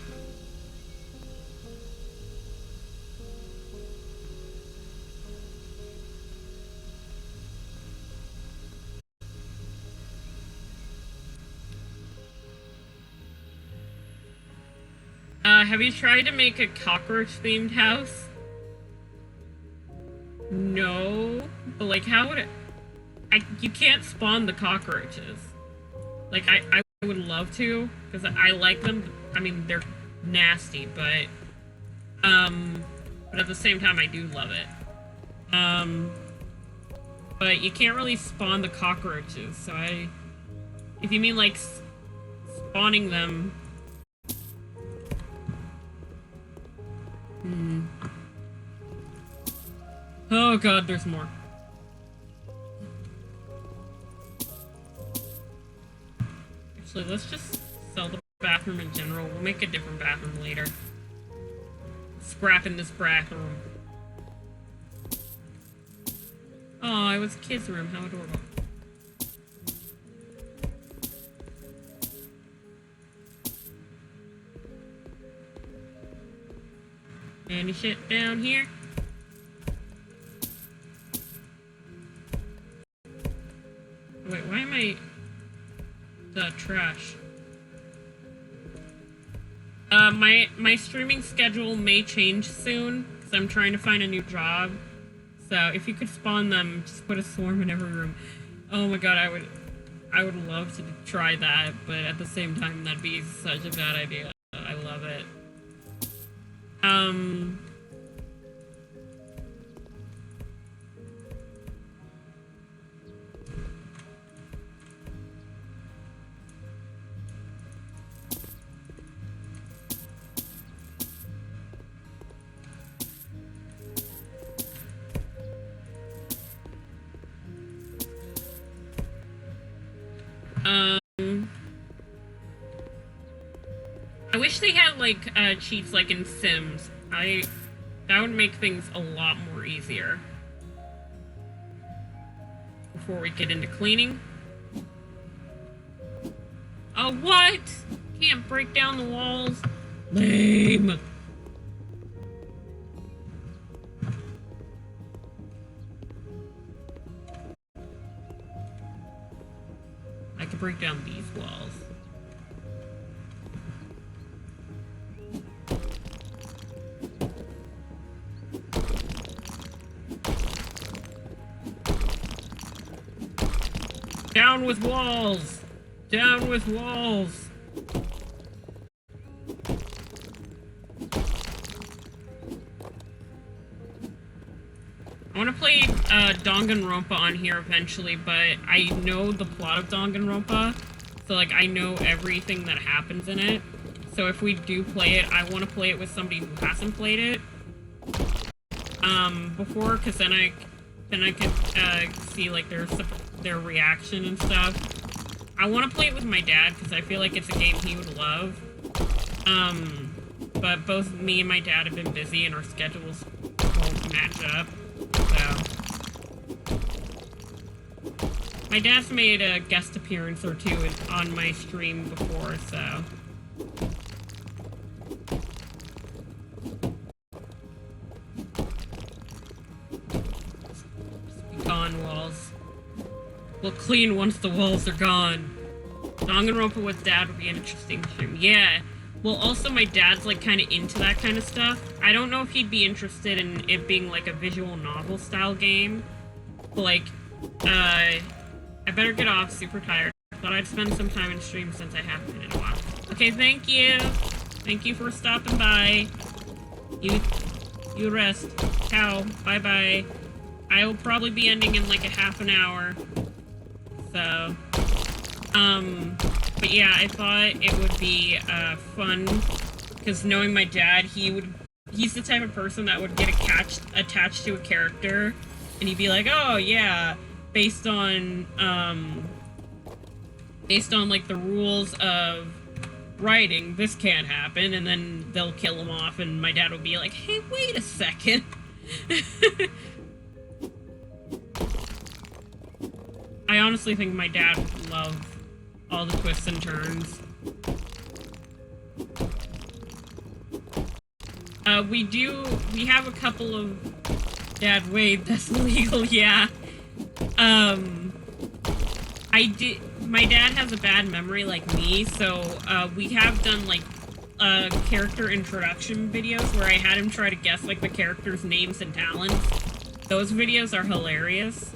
Have you tried to make a cockroach-themed house? No, but like, how would it... you can't spawn the cockroaches. Like, I would love to, because I like them. I mean, they're nasty, but at the same time, I do love it. But you can't really spawn the cockroaches, so if you mean, like, spawning them... Oh god, there's more. Actually, let's just sell the bathroom in general. We'll make a different bathroom later. Scrapping this bathroom. Oh, it was a kid's room. How adorable. Any shit down here? Wait, why am I... the trash? My streaming schedule may change soon, because I'm trying to find a new job. So, if you could spawn them, just put a swarm in every room. Oh my god, I would love to try that, but at the same time, that'd be such a bad idea. I love it. I wish they had, like, cheats like in Sims. That would make things a lot more easier. Before we get into cleaning. Oh, what? Can't break down the walls? Lame. I could break down these walls. Down with walls! Down with walls! I want to play Danganronpa on here eventually, but I know the plot of Danganronpa, so like I know everything that happens in it. So if we do play it, I want to play it with somebody who hasn't played it before, because then I could see like their reaction and stuff. I want to play it with my dad because I feel like it's a game he would love. But both me and my dad have been busy and our schedules won't match up. So my dad's made a guest appearance or two on my stream before, so. Gone walls. We'll clean once the walls are gone. Danganronpa with dad would be an interesting stream. Yeah. Well, also my dad's like kind of into that kind of stuff. I don't know if he'd be interested in it being like a visual novel style game. But like, I better get off, super tired. Thought I'd spend some time in stream since I haven't been in a while. Okay, thank you. Thank you for stopping by. You rest. Ciao. Bye-bye. I will probably be ending in like a half an hour. So, but yeah, I thought it would be, fun, because knowing my dad, he's the type of person that would get attached to a character, and he'd be like, oh yeah, based on like the rules of writing, this can't happen, and then they'll kill him off, and my dad would be like, hey, wait a second. I honestly think my dad would love all the twists and turns. We have a couple of... Dad, wait, that's illegal, yeah. My dad has a bad memory like me, so, we have done, like, character introduction videos where I had him try to guess, like, the characters' names and talents. Those videos are hilarious.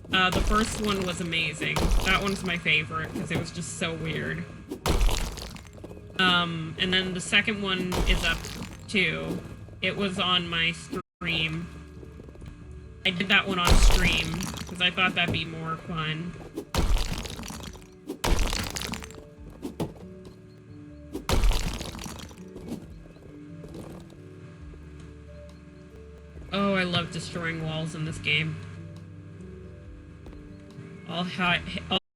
The first one was amazing. That one's my favorite, because it was just so weird. And then the second one is up, too. It was on my stream. I did that one on stream, because I thought that'd be more fun. Oh, I love destroying walls in this game.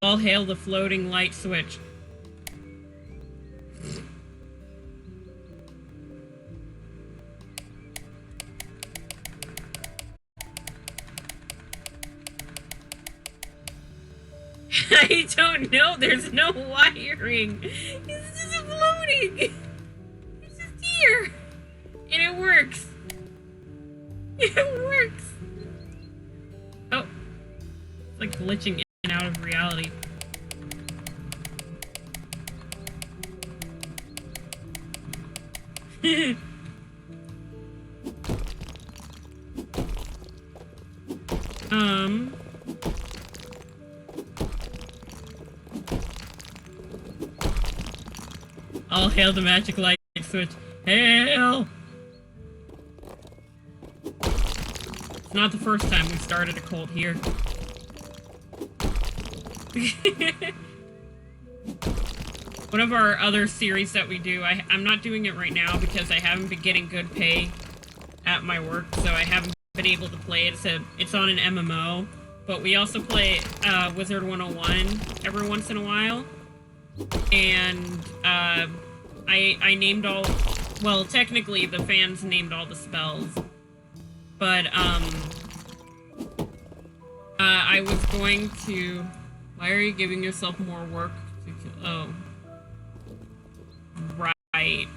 All hail the floating light switch. I don't know, there's no wiring. It's just floating. It's just here. And it works. It works. Oh. It's like glitching in and out of reality. All hail the magic light switch. Hail! It's not the first time we started a cult here. One of our other series that we do, I'm not doing it right now because I haven't been getting good pay at my work, so I haven't been able to play it. It's on an MMO, but we also play Wizard 101 every once in a while. And I named all, well, technically the fans named all the spells, but I was going to... Why are you giving yourself more work to kill? Oh. Right.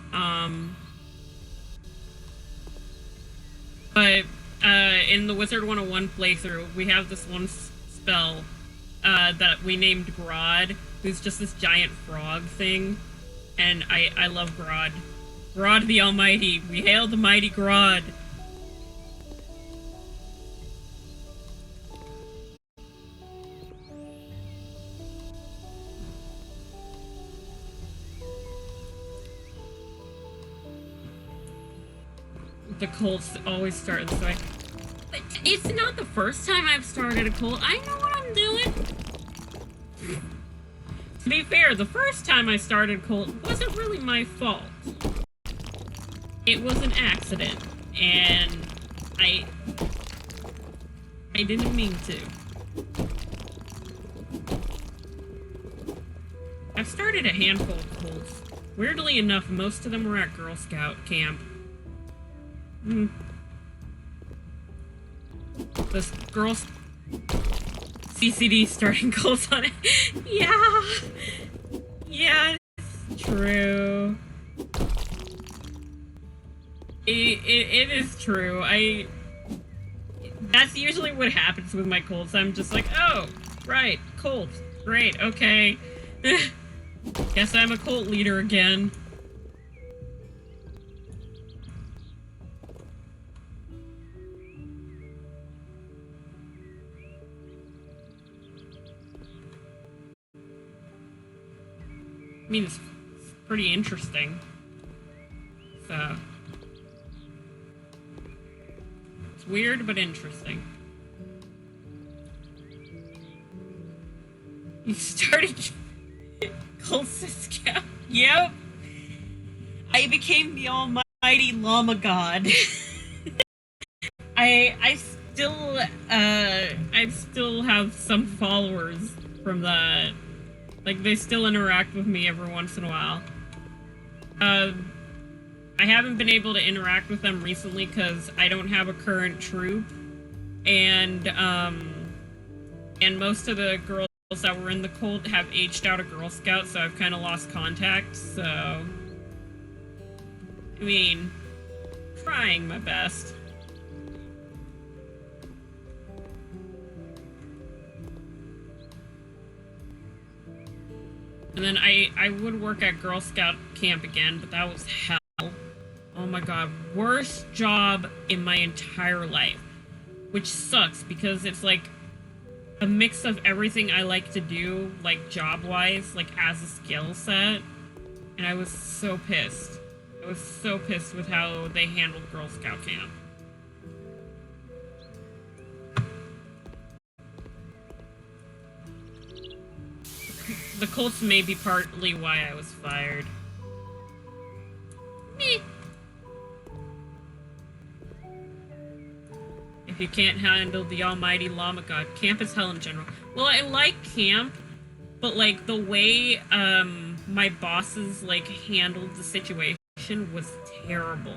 But, in the Wizard 101 playthrough, we have this one spell, that we named Grodd, who's just this giant frog thing, and I love Grodd. Grodd the Almighty. We hail the mighty Grodd. The cults always start this way. But it's not the first time I've started a cult. I know what I'm doing. To be fair, the first time I started a cult wasn't really my fault. It was an accident, and I didn't mean to. I've started a handful of cults. Weirdly enough, most of them were at Girl Scout camp. This girls CCD starting cults on it. Yeah, it's true. It is true. That's usually what happens with my cults. I'm just like, oh, right, cult. Great, okay. Guess I'm a cult leader again. I mean, it's pretty interesting. So... it's weird, but interesting. You started Cults Scout. Yep. I became the almighty llama god. I still have some followers from that. Like, they still interact with me every once in a while. I haven't been able to interact with them recently because I don't have a current troop, and most of the girls that were in the cult have aged out of Girl Scouts, so I've kind of lost contact, so... I mean, trying my best. And then I would work at Girl Scout camp again, but that was hell. Oh my god, worst job in my entire life. Which sucks, because it's like a mix of everything I like to do, like job-wise, like as a skill set. And I was so pissed. I was so pissed with how they handled Girl Scout camp. The cults may be partly why I was fired. Meh. If you can't handle the almighty llama god, camp is hell in general. Well, I like camp, but like the way my bosses like handled the situation was terrible.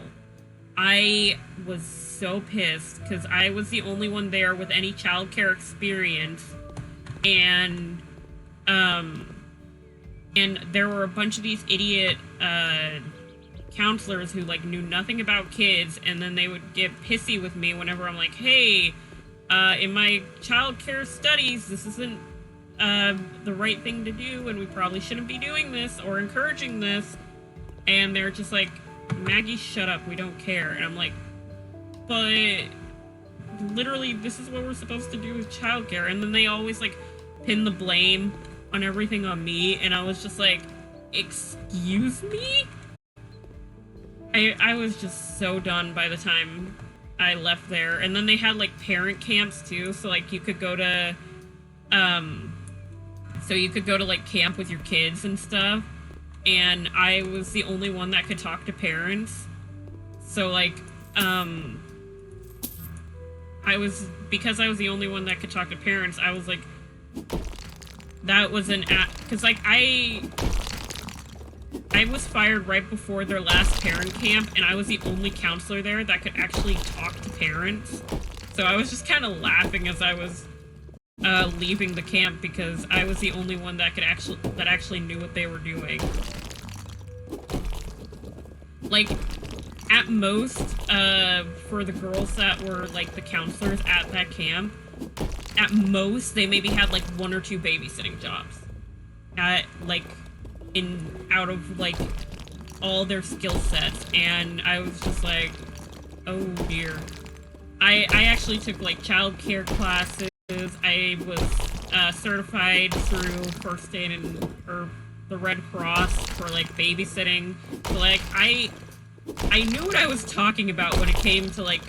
I was so pissed because I was the only one there with any childcare experience, and there were a bunch of these idiot counselors who like knew nothing about kids, and then they would get pissy with me whenever I'm like, hey, in my childcare studies, this isn't the right thing to do, and we probably shouldn't be doing this or encouraging this. And they're just like, Maggie, shut up, we don't care. And I'm like, but literally this is what we're supposed to do with childcare. And then they always like pin the blame on everything on me, and I was just like, excuse me? I was just so done by the time I left there. And then they had like parent camps too, so like you could go to like camp with your kids and stuff, and I was the only one that could talk to parents. So like because I was the only one that could talk to parents, I was like, that was because like I was fired right before their last parent camp, and I was the only counselor there that could actually talk to parents. So I was just kind of laughing as I was leaving the camp, because I was the only one that actually knew what they were doing. Like, at most, for the girls that were like the counselors at that camp, at most they maybe had like 1 or 2 babysitting jobs. Out of like all their skill sets, and I was just like, oh dear. I actually took like childcare classes. I was certified through First Aid or the Red Cross for like babysitting. So like I knew what I was talking about when it came to like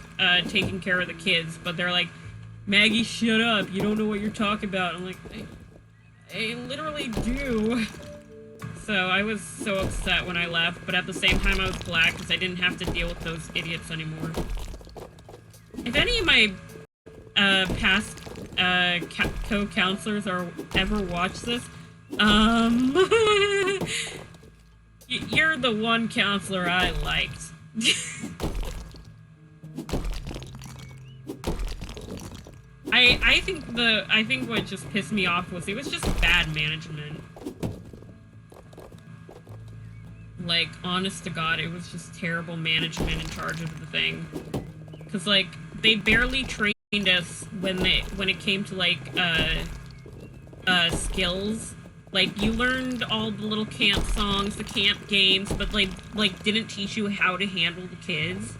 taking care of the kids, but they're like, Maggie, shut up, you don't know what you're talking about. I'm like, I literally do. So I was so upset when I left, but at the same time I was glad because I didn't have to deal with those idiots anymore. If any of my past co-counselors or ever watch this, you're the one counselor I liked. I think what just pissed me off was it was just bad management. Like, honest to God, it was just terrible management in charge of the thing. Cause like, they barely trained us when it came to like, skills. Like, you learned all the little camp songs, the camp games, but like didn't teach you how to handle the kids.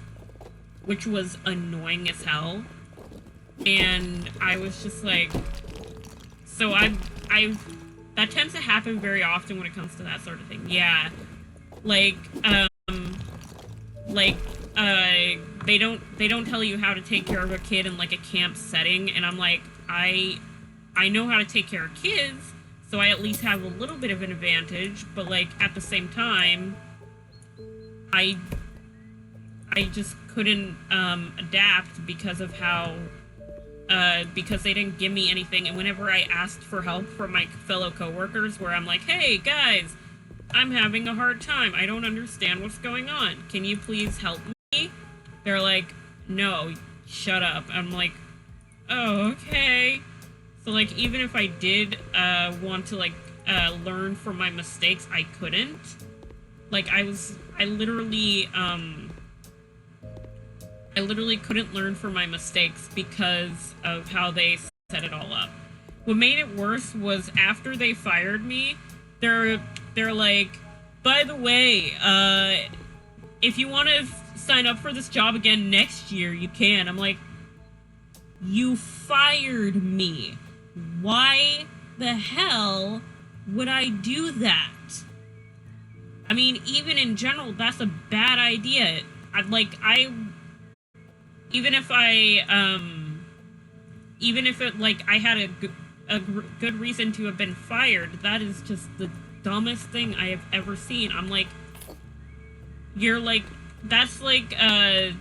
Which was annoying as hell. And I was just like, so that tends to happen very often when it comes to that sort of thing. Yeah. They don't tell you how to take care of a kid in like a camp setting, and I'm like, I know how to take care of kids, so I at least have a little bit of an advantage, but like at the same time, I just couldn't adapt because of how because they didn't give me anything, and whenever I asked for help from my fellow coworkers, where I'm like, hey guys, I'm having a hard time, I don't understand what's going on, can you please help me? They're like, no, shut up. I'm like, oh, okay. So like, even if I did want to like learn from my mistakes, I couldn't. Like, I literally couldn't learn from my mistakes because of how they set it all up. What made it worse was after they fired me, they're like, by the way, if you want to sign up for this job again next year, you can. I'm like, you fired me. Why the hell would I do that? I mean, even in general, that's a bad idea. Even if it, like, I had a good reason to have been fired, that is just the dumbest thing I have ever seen. I'm like, you're like, that's like,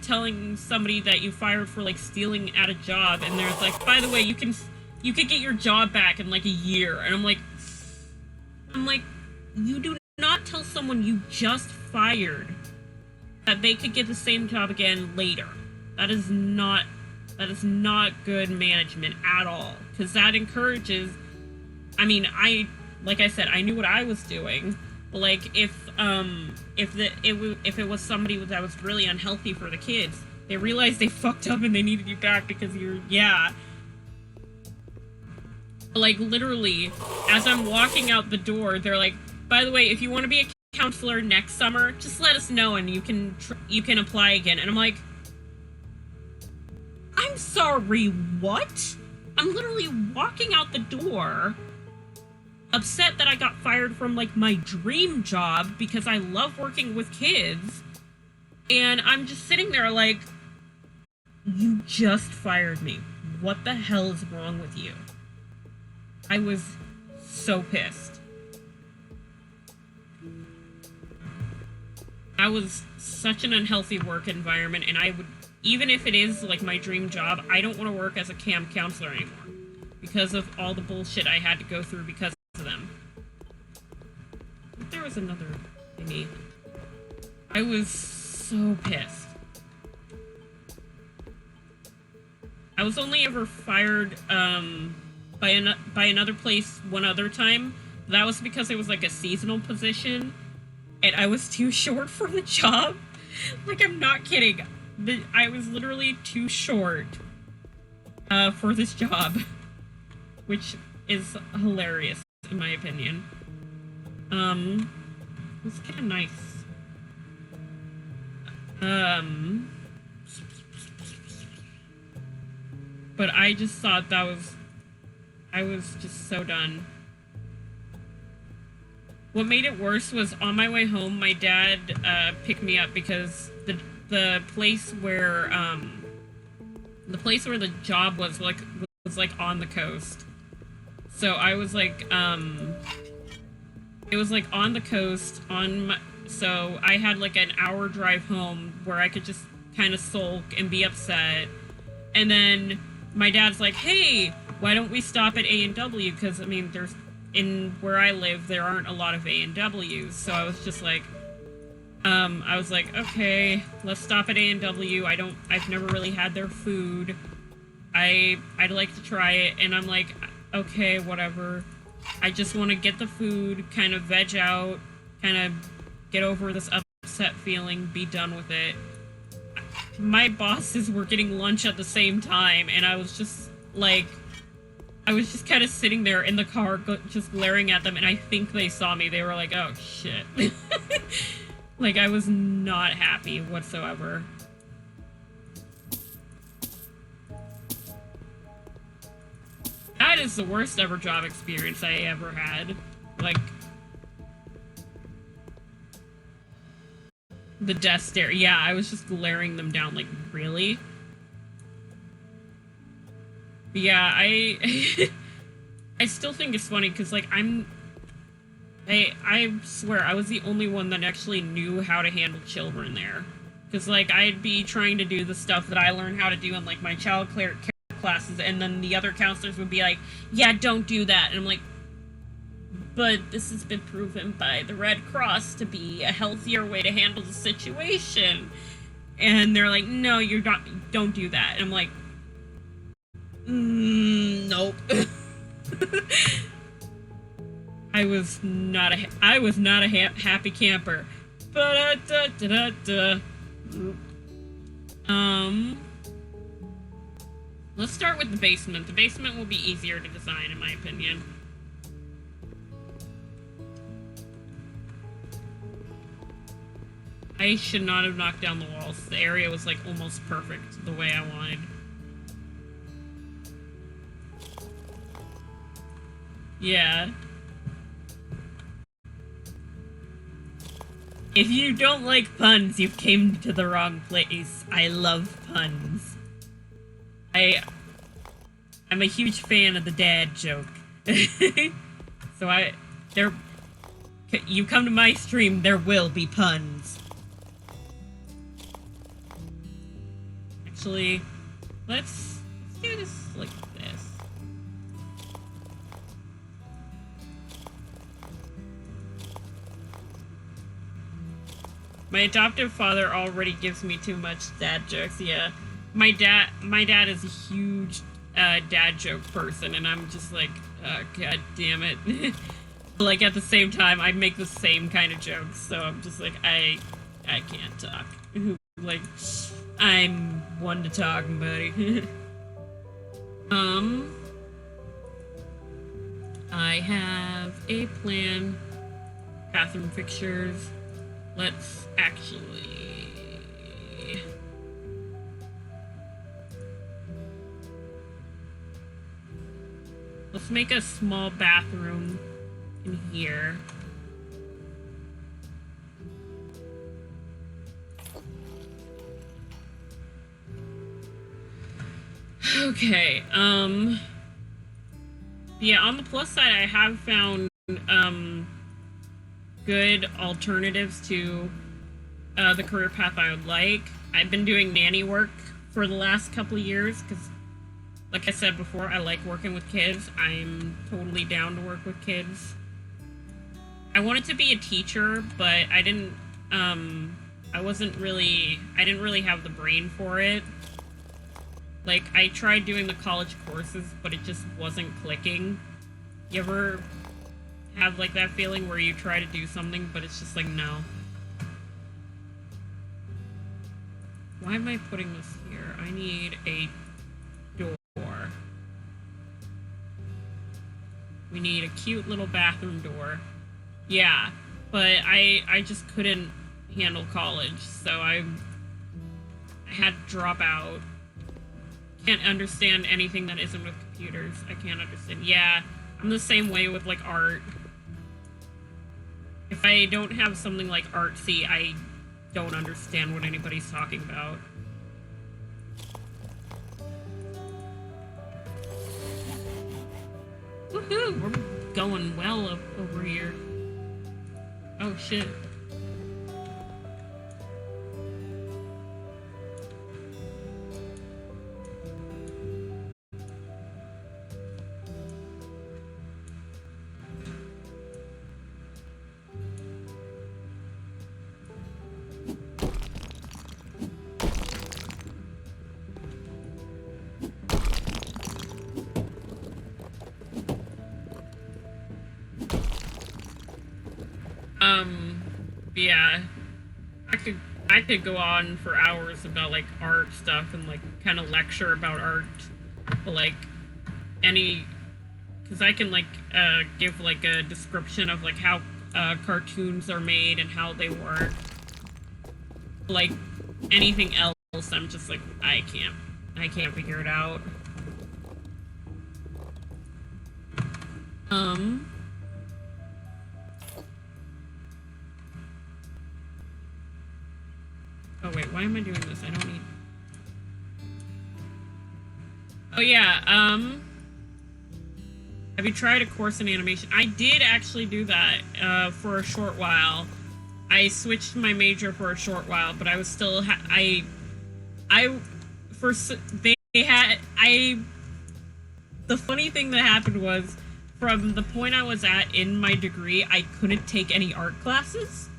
telling somebody that you fired for, like, stealing at a job, and there's like, by the way, you could get your job back in, like, a year, and I'm like, you do not tell someone you just fired that they could get the same job again later. That is not good management at all, because that encourages, I mean, like I said, I knew what I was doing, but like, if it was somebody that was really unhealthy for the kids, they realized they fucked up and they needed you back because yeah. Like, literally, as I'm walking out the door, they're like, by the way, if you want to be a counselor next summer, just let us know and you can apply again. And I'm like, I'm sorry, what? I'm literally walking out the door, upset that I got fired from, like, my dream job because I love working with kids, and I'm just sitting there like, you just fired me. What the hell is wrong with you? I was so pissed. I was such an unhealthy work environment, and I would, even if it is like my dream job, I don't want to work as a camp counselor anymore because of all the bullshit I had to go through because of them. There was another thingy. I was so pissed. I was only ever fired by another place one other time. That was because it was like a seasonal position, and I was too short for the job. Like, I'm not kidding. I was literally too short for this job, which is hilarious in my opinion. It was kind of nice. But I just thought I was just so done. What made it worse was on my way home, my dad picked me up because the place where the job was like on the coast. So I was like It was like on the coast so I had like an hour drive home where I could just kind of sulk and be upset. And then my dad's like, "Hey, why don't we stop at A&W? Because I mean, there's in where I live, there aren't a lot of A&Ws." So I was just like, I was like, "Okay, let's stop at A&W. I've never really had their food. I'd like to try it." And I'm like, "Okay, whatever. I just want to get the food, kind of veg out, kind of get over this upset feeling, be done with it." My bosses were getting lunch at the same time, and I was just like, I was just kind of sitting there in the car, just glaring at them, and I think they saw me. They were like, "Oh, shit." Like, I was not happy whatsoever. That is the worst ever job experience I ever had. Like, the death stare. Yeah, I was just glaring them down, like, really? Yeah, I still think it's funny, because, like, I swear, I was the only one that actually knew how to handle children there. Because, like, I'd be trying to do the stuff that I learned how to do in, like, my child care classes, and then the other counselors would be like, "Yeah, don't do that." And I'm like, "But this has been proven by the Red Cross to be a healthier way to handle the situation." And they're like, "No, don't do that." And I'm like, nope. I was not a happy camper. Let's start with the basement. The basement will be easier to design, in my opinion. I should not have knocked down the walls. The area was, like, almost perfect the way I wanted. Yeah. If you don't like puns, you've came to the wrong place. I love puns. I'm a huge fan of the dad joke. So you come to my stream, there will be puns. Actually, let's do this like this. My adoptive father already gives me too much dad jokes, yeah. My dad is a huge dad joke person, and I'm just like, god damn it. Like, at the same time, I make the same kind of jokes, so I'm just like, I can't talk. Like, I'm one to talk, buddy. I have a plan. Bathroom fixtures. Let's actually... Let's make a small bathroom in here. Okay, yeah, on the plus side, I have found, good alternatives to, the career path I would like. I've been doing nanny work for the last couple of years, because, like I said before, I like working with kids. I'm totally down to work with kids. I wanted to be a teacher, but I didn't really have the brain for it. Like, I tried doing the college courses, but it just wasn't clicking. You ever have, like, that feeling where you try to do something, but it's just like, no. Why am I putting this here? I need a door. We need a cute little bathroom door. Yeah, but I just couldn't handle college, so I had to drop out. Can't understand anything that isn't with computers. I can't understand. Yeah, I'm the same way with, like, art. If I don't have something, like, artsy, I don't understand what anybody's talking about. Woohoo! We're going well over here. Oh shit. Yeah, I could go on for hours about like art stuff and like kind of lecture about art, but like any, because I can like give like a description of like how cartoons are made and how they work. Like anything else, I'm just like I can't figure it out. Oh wait, why am I doing this? I don't need... Oh yeah, have you tried a course in animation? I did actually do that, for a short while. I switched my major for a short while, but I was still, they had, the funny thing that happened was, from the point I was at in my degree, I couldn't take any art classes.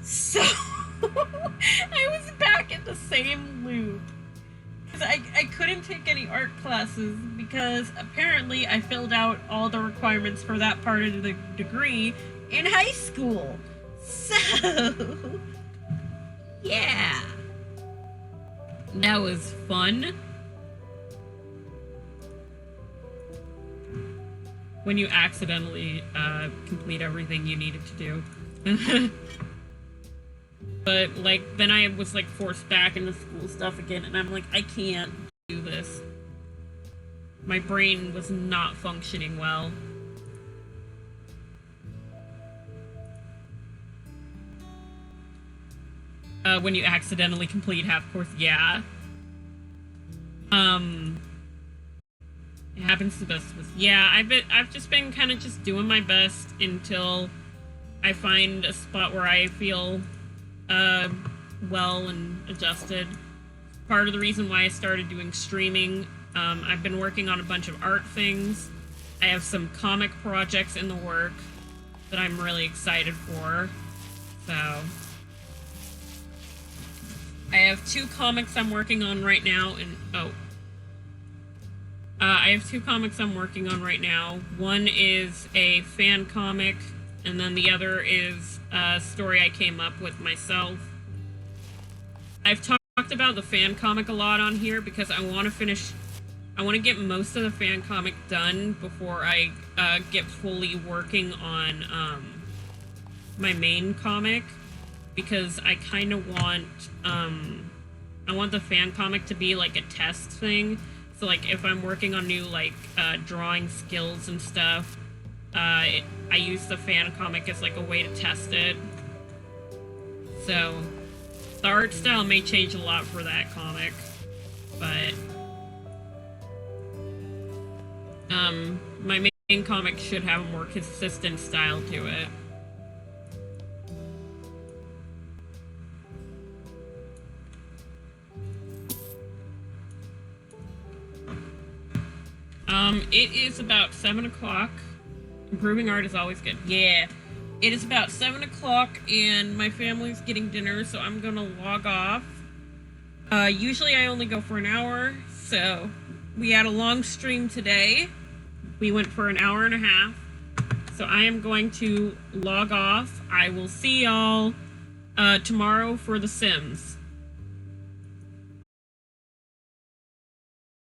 So... I was back in the same loop. Because I couldn't take any art classes because apparently I filled out all the requirements for that part of the degree in high school. So, yeah. That was fun. When you accidentally complete everything you needed to do. But, like, then I was, like, forced back into school stuff again, and I'm like, I can't do this. My brain was not functioning well. When you accidentally complete half course, yeah. It happens to the best of us. Yeah, I've just been kind of just doing my best until I find a spot where I feel well and adjusted. Part of the reason why I started doing streaming. I've been working on a bunch of art things. I have some comic projects in the work that I'm really excited for. So I have 2 comics I'm working on right now, and I have 2 comics I'm working on right now. One is a fan comic, and then the other is a story I came up with myself. I've talked about the fan comic a lot on here because I want to get most of the fan comic done before I get fully working on my main comic, because I kind of want I want the fan comic to be like a test thing. So like if I'm working on new like drawing skills and stuff, I use the fan comic as like a way to test it. So the art style may change a lot for that comic, but my main comic should have a more consistent style to it. It is about 7 o'clock. Improving art is always good. Yeah. It is about 7 o'clock and my family's getting dinner, so I'm gonna log off. Usually I only go for an hour, so we had a long stream today. We went for an hour and a half. So I am going to log off. I will see y'all tomorrow for The Sims.